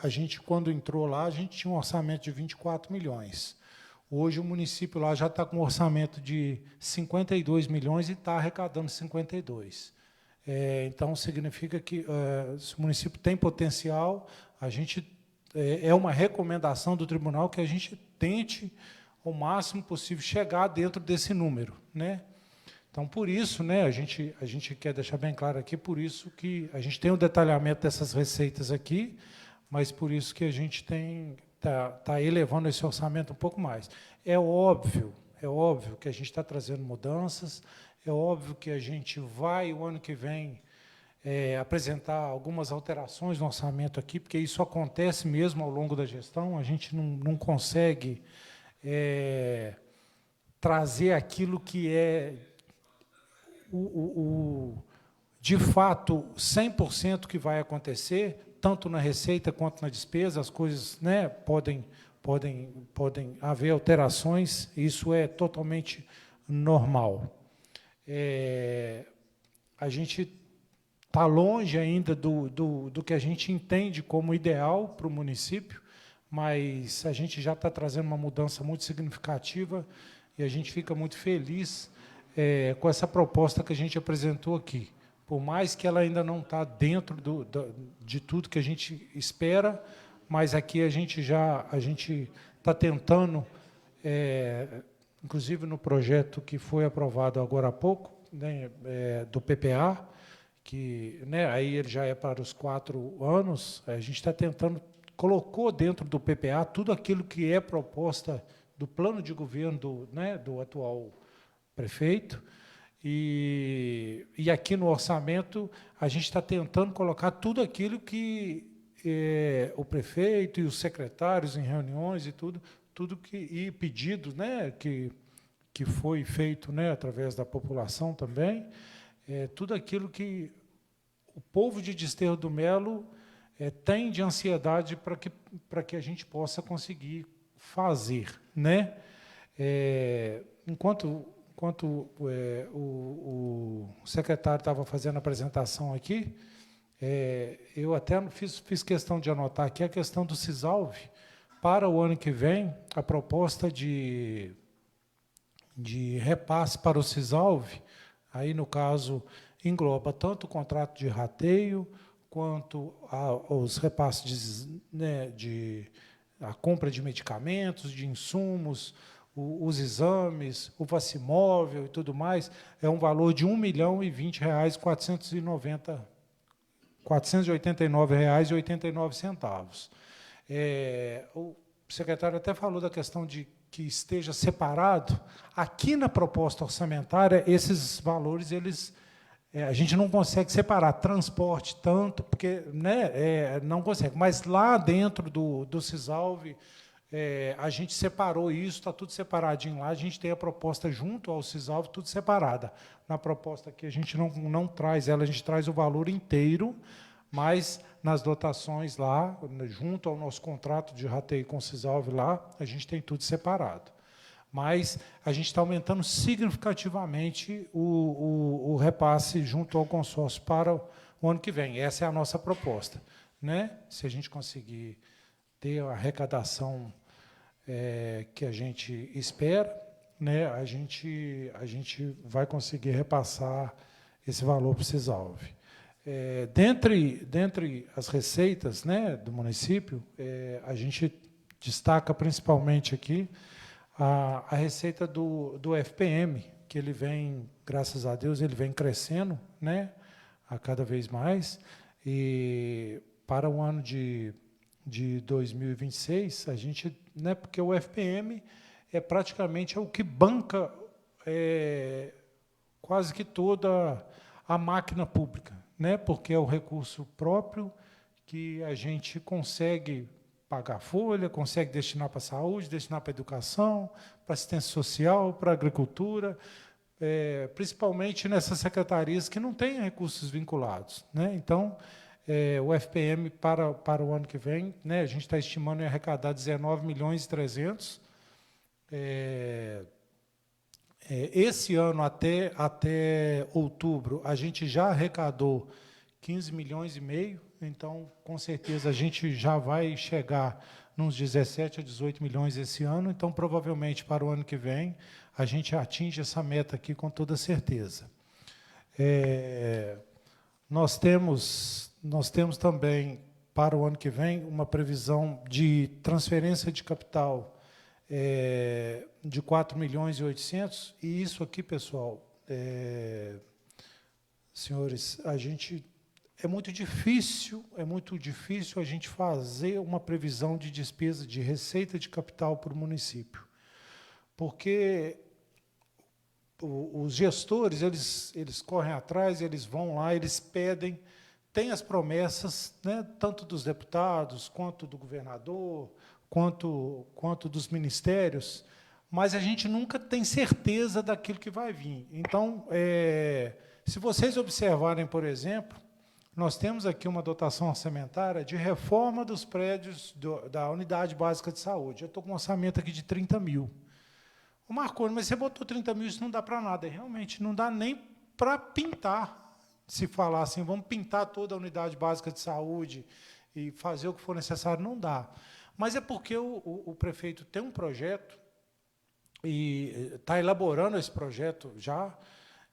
a gente, quando entrou lá, a gente tinha um orçamento de 24 milhões. Hoje, o município lá já está com um orçamento de 52 milhões e está arrecadando 52. Então, significa que, se o município tem potencial, a gente é uma recomendação do tribunal que a gente tente, o máximo possível, chegar dentro desse número, né? Então, por isso, né, a gente quer deixar bem claro aqui, por isso que a gente tem o detalhamento dessas receitas aqui, mas por isso que a gente está elevando esse orçamento um pouco mais. É óbvio que a gente está trazendo mudanças, é óbvio que a gente vai, o ano que vem, apresentar algumas alterações no orçamento aqui, porque isso acontece mesmo ao longo da gestão, a gente não consegue trazer aquilo que é, de fato, 100% que vai acontecer, tanto na receita quanto na despesa. As coisas, né, podem haver alterações, isso é totalmente normal. A gente está longe ainda do que a gente entende como ideal para o município, mas a gente já está trazendo uma mudança muito significativa e a gente fica muito feliz com essa proposta que a gente apresentou aqui. Por mais que ela ainda não está dentro de tudo que a gente espera, mas aqui a gente está tentando, inclusive no projeto que foi aprovado agora há pouco, né, do PPA, que, né, aí ele já é para os 4 anos, a gente está tentando, colocou dentro do PPA tudo aquilo que é proposta do plano de governo do atual prefeito, E aqui no orçamento, a gente está tentando colocar tudo aquilo que o prefeito e os secretários em reuniões e tudo e pedidos, né, que foi feito, né, através da população também, tudo aquilo que o povo de Desterro do Melo tem de ansiedade para que a gente possa conseguir fazer, né? Enquanto o secretário estava fazendo a apresentação aqui, eu até fiz questão de anotar aqui a questão do Cisalve. Para o ano que vem, a proposta de repasse para o Cisalve, aí, no caso, engloba tanto o contrato de rateio, quanto os repasses a compra de medicamentos, de insumos, os exames, o vacimóvel e tudo mais, é um valor de R$ 1.020.489,89. O secretário até falou da questão de que esteja separado. Aqui na proposta orçamentária, esses valores, a gente não consegue separar transporte tanto, porque, né, não consegue. Mas lá dentro do Cisalve, a gente separou isso, está tudo separadinho lá. A gente tem a proposta junto ao Cisalve, tudo separada. Na proposta aqui, a gente não traz ela, a gente traz o valor inteiro, mas nas dotações lá, junto ao nosso contrato de rateio com o Cisalve lá, a gente tem tudo separado. Mas a gente está aumentando significativamente o repasse junto ao consórcio para o ano que vem. Essa é a nossa proposta, né? Se a gente conseguir ter a arrecadação que a gente espera, né, a gente vai conseguir repassar esse valor para o Cisalve. Dentre as receitas, né, do município, a gente destaca principalmente aqui a receita do FPM, que ele vem, graças a Deus, ele vem crescendo, né, a cada vez mais, e para o ano de 2026, a gente, né, porque o FPM praticamente o que banca quase que toda a máquina pública, né, porque é o recurso próprio que a gente consegue pagar folha, consegue destinar para a saúde, destinar para a educação, para a assistência social, para a agricultura, principalmente nessas secretarias que não têm recursos vinculados, né? Então, o FPM para o ano que vem, né, a gente está estimando em arrecadar 19.300.000. Esse ano, até outubro, a gente já arrecadou 15,5 milhões, então, com certeza, a gente já vai chegar nos 17 a 18 milhões esse ano, então, provavelmente, para o ano que vem, a gente atinge essa meta aqui com toda certeza. Nós temos também, para o ano que vem, uma previsão de transferência de capital de 4.800.000, e isso aqui, pessoal, senhores, é muito difícil a gente fazer uma previsão de despesa de receita de capital para o município, porque os gestores, eles correm atrás, eles vão lá, eles pedem, tem as promessas, né, tanto dos deputados, quanto do governador, quanto dos ministérios, mas a gente nunca tem certeza daquilo que vai vir. Então, se vocês observarem, por exemplo, nós temos aqui uma dotação orçamentária de reforma dos prédios da Unidade Básica de Saúde. Eu estou com um orçamento aqui de 30 mil. Ô, Marconi, mas você botou 30 mil, isso não dá para nada. Realmente, não dá nem para pintar. Se falar assim, vamos pintar toda a Unidade Básica de Saúde e fazer o que for necessário, não dá. Mas é porque o prefeito tem um projeto e está elaborando esse projeto já,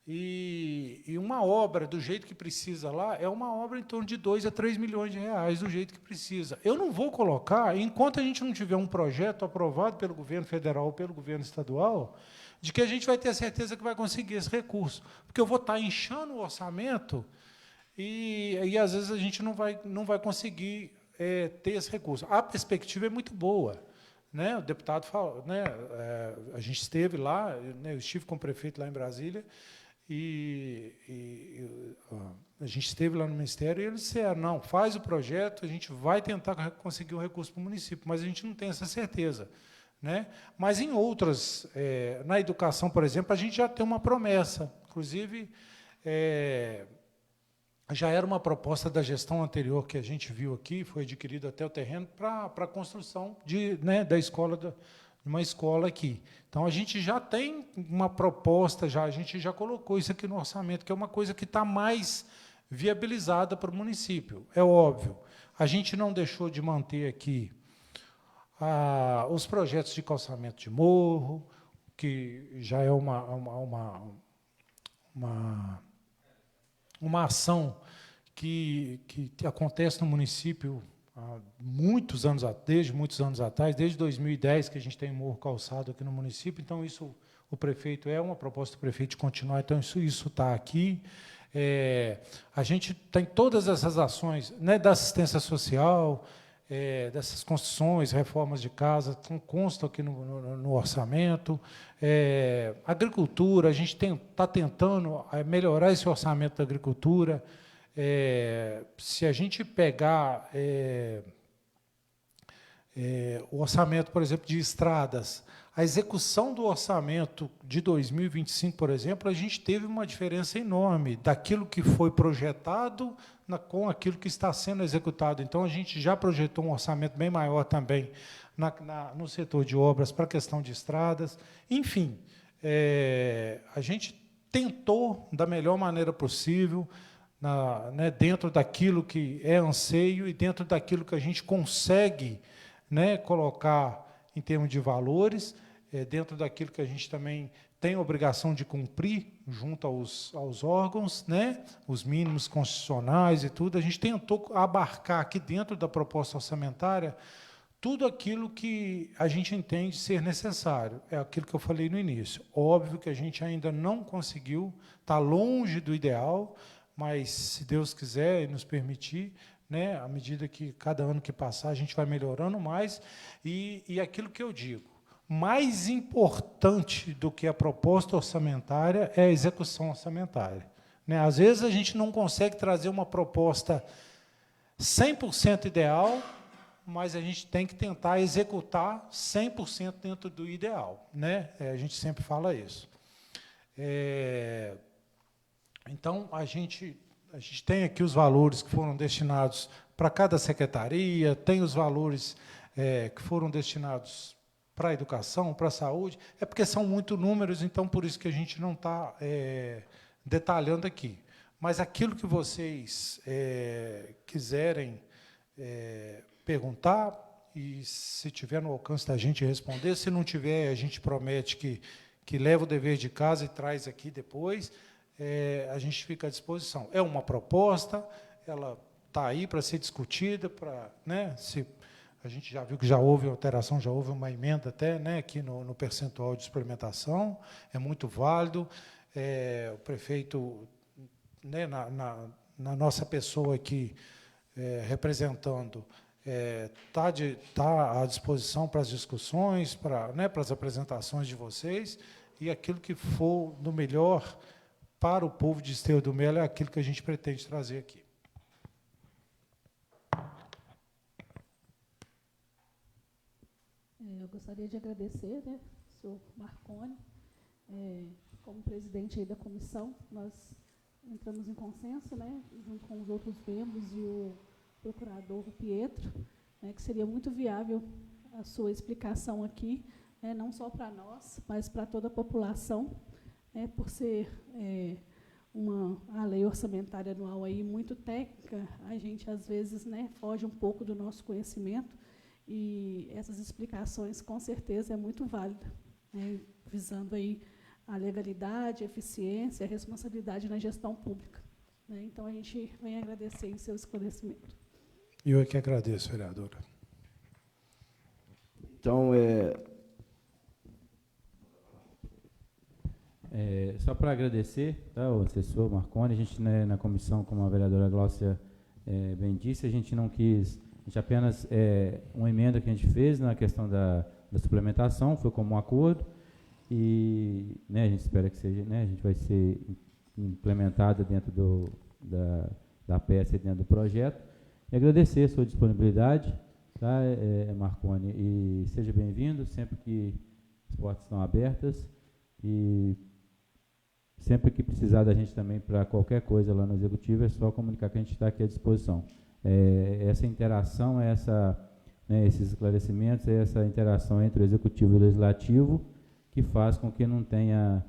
e uma obra do jeito que precisa lá é uma obra em torno de 2 a 3 milhões de reais, do jeito que precisa. Eu não vou colocar, enquanto a gente não tiver um projeto aprovado pelo governo federal ou pelo governo estadual, de que a gente vai ter a certeza que vai conseguir esse recurso. Porque eu vou estar inchando o orçamento e às vezes, a gente não vai conseguir ter esse recurso. A perspectiva é muito boa, né? O deputado falou, né? A gente esteve lá, né? Eu estive com o prefeito lá em Brasília, a gente esteve lá no Ministério e eles disseram, não, faz o projeto, a gente vai tentar conseguir um recurso para o município, mas a gente não tem essa certeza. Né? Mas em outras, na educação, por exemplo, a gente já tem uma promessa, inclusive, já era uma proposta da gestão anterior que a gente viu aqui, foi adquirido até o terreno para a construção da escola, de uma escola aqui. Então, a gente já tem uma proposta, a gente já colocou isso aqui no orçamento, que é uma coisa que está mais viabilizada para o município. É óbvio, a gente não deixou de manter aqui os projetos de calçamento de morro, que já é uma ação que acontece no município há muitos anos, desde muitos anos atrás, desde 2010 que a gente tem morro calçado aqui no município, então isso o prefeito uma proposta do prefeito de continuar, então isso está aqui. A gente tem todas essas ações, né, da assistência social, dessas construções, reformas de casa, constam aqui no orçamento. Agricultura, a gente está tentando melhorar esse orçamento da agricultura. Se a gente pegar o orçamento, por exemplo, de estradas, a execução do orçamento de 2025, por exemplo, a gente teve uma diferença enorme daquilo que foi projetado com aquilo que está sendo executado. Então, a gente já projetou um orçamento bem maior também no setor de obras para a questão de estradas. Enfim, a gente tentou, da melhor maneira possível, dentro daquilo que é anseio e dentro daquilo que a gente consegue, colocar em termos de valores, dentro daquilo que a gente também tem a obrigação de cumprir junto aos órgãos, os mínimos constitucionais e tudo. A gente tentou abarcar aqui dentro da proposta orçamentária tudo aquilo que a gente entende ser necessário. É aquilo que eu falei no início. Óbvio que a gente ainda não conseguiu, está longe do ideal, mas, se Deus quiser e nos permitir, à medida que cada ano que passar, a gente vai melhorando mais. E aquilo que eu digo, mais importante do que a proposta orçamentária é a execução orçamentária. Às vezes, a gente não consegue trazer uma proposta 100% ideal, mas a gente tem que tentar executar 100% dentro do ideal. A gente sempre fala isso. Então, a gente tem aqui os valores que foram destinados para cada secretaria, tem os valores que foram destinados para a educação, para a saúde, porque são muitos números, então, por isso que a gente não está detalhando aqui. Mas aquilo que vocês quiserem perguntar, e se tiver no alcance da gente responder, se não tiver, a gente promete que leva o dever de casa e traz aqui depois, a gente fica à disposição. É uma proposta, ela está aí para ser discutida, se a gente já viu que já houve alteração, já houve uma emenda até, aqui no percentual de implementação, é muito válido. O prefeito, na nossa pessoa aqui, representando, está à disposição para as discussões, para as apresentações de vocês, e aquilo que for do melhor para o povo de Esteio do Melo é aquilo que a gente pretende trazer aqui. Eu gostaria de agradecer, senhor Marconi, como presidente aí da comissão. Nós entramos em consenso, junto com os outros membros e o procurador Pietro, que seria muito viável a sua explicação aqui, não só para nós, mas para toda a população, por ser a lei orçamentária anual aí muito técnica, a gente, às vezes, foge um pouco do nosso conhecimento, e essas explicações, com certeza, é muito válida, visando aí a legalidade, a eficiência, a responsabilidade na gestão pública. Então, a gente vem agradecer em seu esclarecimento. Eu é que agradeço, vereadora. Então, só para agradecer, o assessor Marconi, a gente, na comissão, como a vereadora Gláucia bem disse, a gente não quis, a gente apenas, uma emenda que a gente fez na questão da suplementação, foi como um acordo, e a gente espera que seja, a gente vai ser implementada dentro da peça e dentro do projeto. E agradecer a sua disponibilidade, tá, Marconi, e seja bem-vindo, sempre que as portas estão abertas, e sempre que precisar da gente também para qualquer coisa lá no Executivo, é só comunicar que a gente está aqui à disposição. Essa interação, esses esclarecimentos, essa interação entre o Executivo e o Legislativo, que faz com que não tenha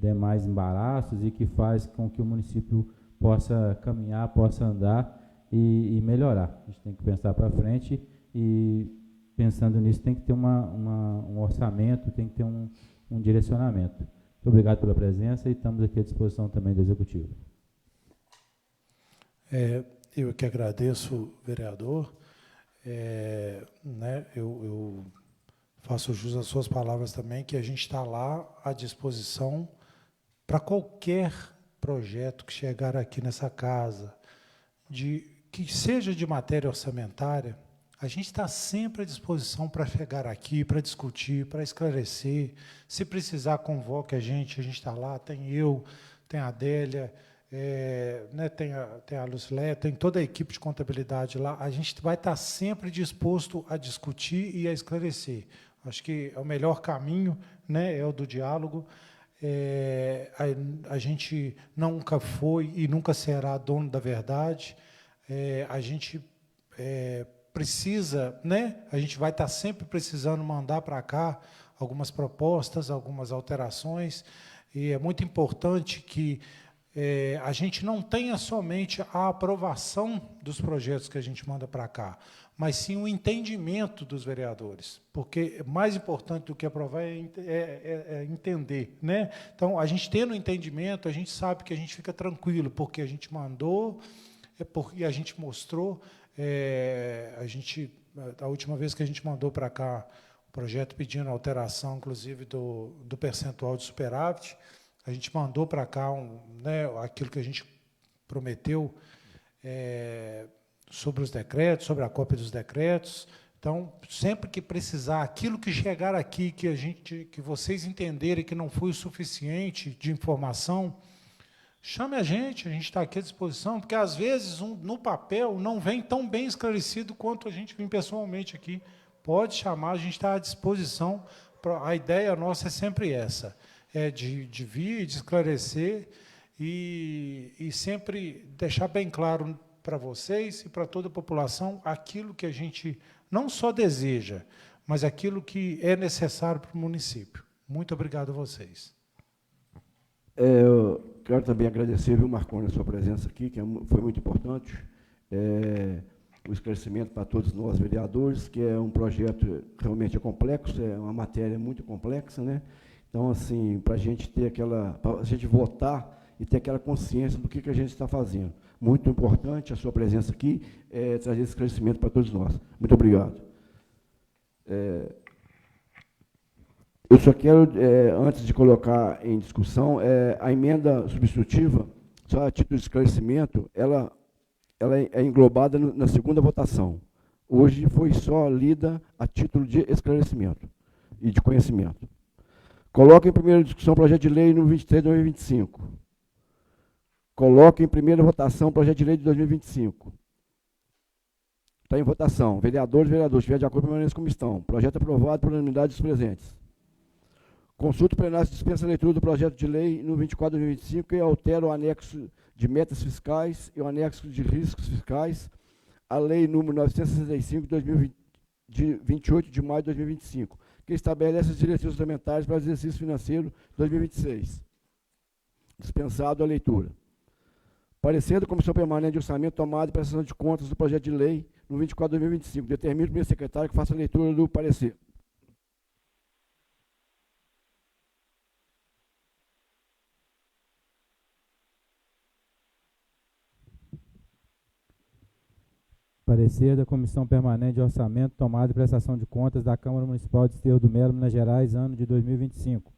demais embaraços e que faz com que o município possa caminhar, possa andar e melhorar. A gente tem que pensar para frente e, pensando nisso, tem que ter um orçamento, tem que ter um direcionamento. Muito obrigado pela presença e estamos aqui à disposição também do Executivo. Eu que agradeço, vereador. Eu faço jus às suas palavras também, que a gente está lá à disposição para qualquer projeto que chegar aqui nessa casa, que seja de matéria orçamentária, a gente está sempre à disposição para chegar aqui, para discutir, para esclarecer. Se precisar, convoque a gente está lá, tem eu, tem a Adélia, tem a Lucilé, tem toda a equipe de contabilidade lá. A gente vai estar sempre disposto a discutir e a esclarecer. Acho que é o melhor caminho, é o do diálogo. A gente nunca foi e nunca será dono da verdade. A gente precisa, a gente vai estar sempre precisando mandar para cá algumas propostas, algumas alterações, e é muito importante que a gente não tenha somente a aprovação dos projetos que a gente manda para cá, mas sim o entendimento dos vereadores, porque mais importante do que aprovar é entender. Então, a gente tendo o entendimento, a gente sabe que a gente fica tranquilo, porque a gente mandou, porque a gente mostrou, a última vez que a gente mandou para cá o projeto pedindo alteração, inclusive, do percentual de superávit, a gente mandou para cá aquilo que a gente prometeu sobre os decretos, sobre a cópia dos decretos. Então, sempre que precisar, aquilo que chegar aqui, que vocês entenderem que não foi o suficiente de informação, chame a gente está aqui à disposição, porque, às vezes, no papel não vem tão bem esclarecido quanto a gente vem pessoalmente aqui. Pode chamar, a gente está à disposição. A ideia nossa é sempre essa, de vir, de esclarecer e sempre deixar bem claro para vocês e para toda a população aquilo que a gente não só deseja, mas aquilo que é necessário para o município. Muito obrigado a vocês. Eu quero também agradecer, Marconi, a sua presença aqui, que foi muito importante. O esclarecimento para todos nós, vereadores, que é um projeto realmente complexo, é uma matéria muito complexa, Então, assim, para a gente ter para a gente votar e ter aquela consciência do que a gente está fazendo. Muito importante a sua presença aqui, trazer esse esclarecimento para todos nós. Muito obrigado. Eu só quero, antes de colocar em discussão, a emenda substitutiva, só a título de esclarecimento, ela é englobada na segunda votação. Hoje foi só lida a título de esclarecimento e de conhecimento. Coloca em primeira discussão o projeto de lei número 23 de 2025. Coloca em primeira votação o projeto de lei de 2025. Está em votação. Vereadores, se estiver de acordo, permaneçam como estão. Projeto aprovado por unanimidade dos presentes. Consulta plenária dispensa a leitura do projeto de lei no 24 de 2025 e altera o anexo de metas fiscais e o anexo de riscos fiscais à lei número 965 de 28 de maio de 2025, que estabelece as diretrizes orçamentárias para o exercício financeiro de 2026. Dispensado a leitura. Parecer da Comissão Permanente de Orçamento tomado para a prestação de contas do projeto de lei no 24 de 2025. Determina o primeiro secretário que faça a leitura do parecer. Parecer da Comissão Permanente de Orçamento tomado e prestação de contas da Câmara Municipal de Desterro do Melo, Minas Gerais, ano de 2025.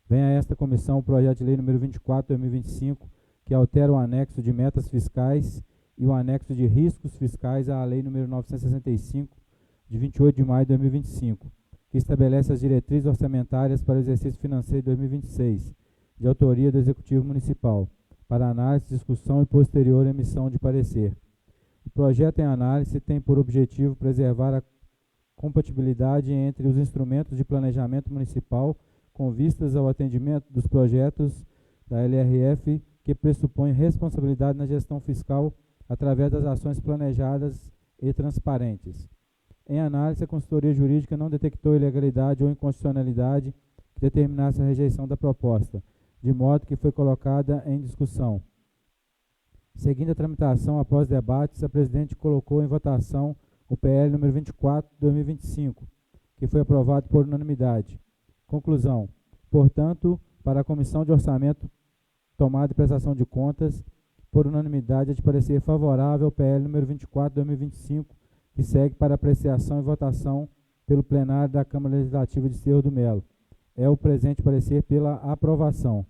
Vem a esta comissão o projeto de lei número 24 de 2025, que altera o anexo de metas fiscais e o anexo de riscos fiscais à lei número 965, de 28 de maio de 2025, que estabelece as diretrizes orçamentárias para o exercício financeiro de 2026, de autoria do Executivo Municipal, para análise, discussão e posterior emissão de parecer. O projeto em análise tem por objetivo preservar a compatibilidade entre os instrumentos de planejamento municipal com vistas ao atendimento dos projetos da LRF que pressupõem responsabilidade na gestão fiscal através das ações planejadas e transparentes. Em análise, a consultoria jurídica não detectou ilegalidade ou inconstitucionalidade que determinasse a rejeição da proposta, de modo que foi colocada em discussão. Seguindo a tramitação após debates, a presidente colocou em votação o PL número 24 de 2025, que foi aprovado por unanimidade. Conclusão. Portanto, para a Comissão de Orçamento, Tomada e Prestação de Contas, por unanimidade, é de parecer favorável ao PL número 24 de 2025, que segue para apreciação e votação pelo plenário da Câmara Legislativa de Cerro do Melo. É o presente parecer pela aprovação.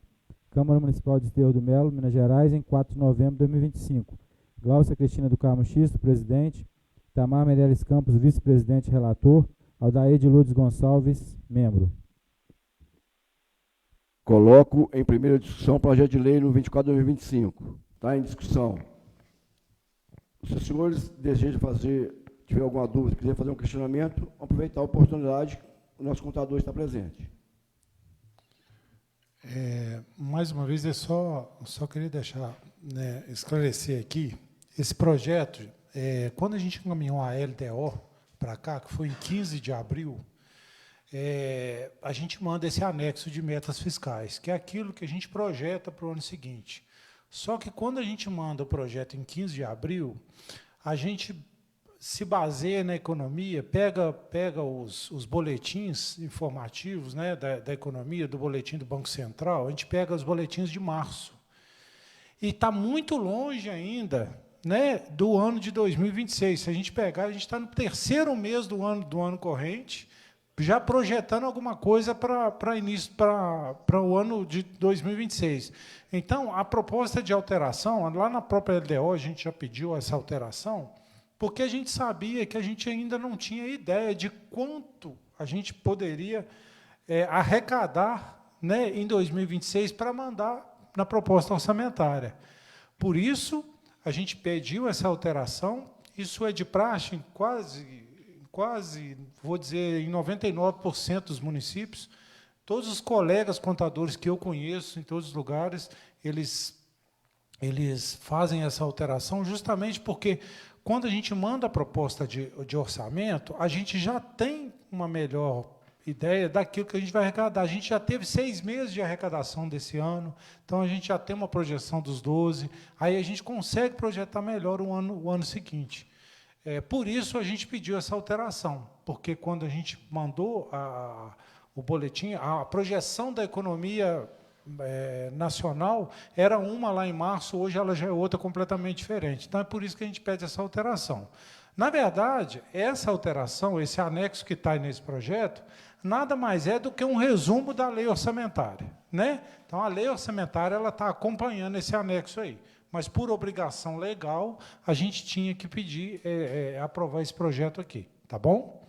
Câmara Municipal de Cerro do Melo, Minas Gerais, em 4 de novembro de 2025. Glaucia Cristina do Carmo Xisto, presidente. Tamar Meirelles Campos, vice-presidente relator. Aldair de Lourdes Gonçalves, membro. Coloco em primeira discussão o projeto de lei no 24 de 2025. Está em discussão. Se os senhores desejam tiver alguma dúvida, quiser fazer um questionamento, vamos aproveitar a oportunidade, o nosso contador está presente. Mais uma vez, eu só queria deixar, esclarecer aqui, esse projeto, quando a gente encaminhou a LDO para cá, que foi em 15 de abril, a gente manda esse anexo de metas fiscais, que é aquilo que a gente projeta para o ano seguinte. Só que, quando a gente manda o projeto em 15 de abril, a gente se baseia na economia, pega os boletins informativos, né, da economia, do boletim do Banco Central, a gente pega os boletins de março. E está muito longe ainda, né, do ano de 2026. Se a gente pegar, a gente está no terceiro mês do ano corrente, já projetando alguma coisa para o ano de 2026. Então, a proposta de alteração, lá na própria LDO, a gente já pediu essa alteração, porque a gente sabia que a gente ainda não tinha ideia de quanto a gente poderia arrecadar, né, em 2026 para mandar na proposta orçamentária. Por isso, a gente pediu essa alteração. Isso é de praxe em quase, vou dizer, em 99% dos municípios. Todos os colegas contadores que eu conheço, em todos os lugares, eles fazem essa alteração justamente porque, quando a gente manda a proposta de orçamento, a gente já tem uma melhor ideia daquilo que a gente vai arrecadar. A gente já teve 6 meses de arrecadação desse ano, então a gente já tem uma projeção dos 12, aí a gente consegue projetar melhor o ano seguinte. Por isso, a gente pediu essa alteração, porque, quando a gente mandou o boletim, a projeção da economia nacional era uma lá em março, hoje ela já é outra completamente diferente. Então, é por isso que a gente pede essa alteração. Na verdade, essa alteração, esse anexo que está nesse projeto, nada mais é do que um resumo da lei orçamentária, né? Então, a lei orçamentária está acompanhando esse anexo aí. Mas, por obrigação legal, a gente tinha que pedir, aprovar esse projeto aqui. Tá bom?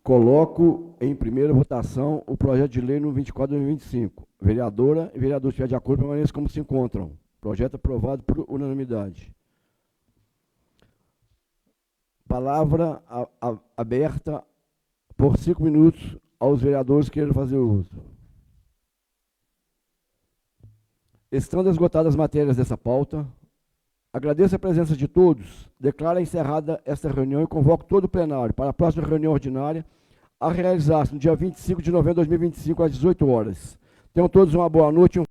Coloco em primeira votação o projeto de lei no 24 de 2025. Vereadora e vereador, se estiver de acordo, permaneçam como se encontram. Projeto aprovado por unanimidade. Palavra aberta por 5 minutos aos vereadores que queiram fazer uso. Estando esgotadas as matérias dessa pauta, agradeço a presença de todos, declaro encerrada esta reunião e convoco todo o plenário para a próxima reunião ordinária a realizar-se no dia 25 de novembro de 2025, às 18 horas. Tenham todos uma boa noite.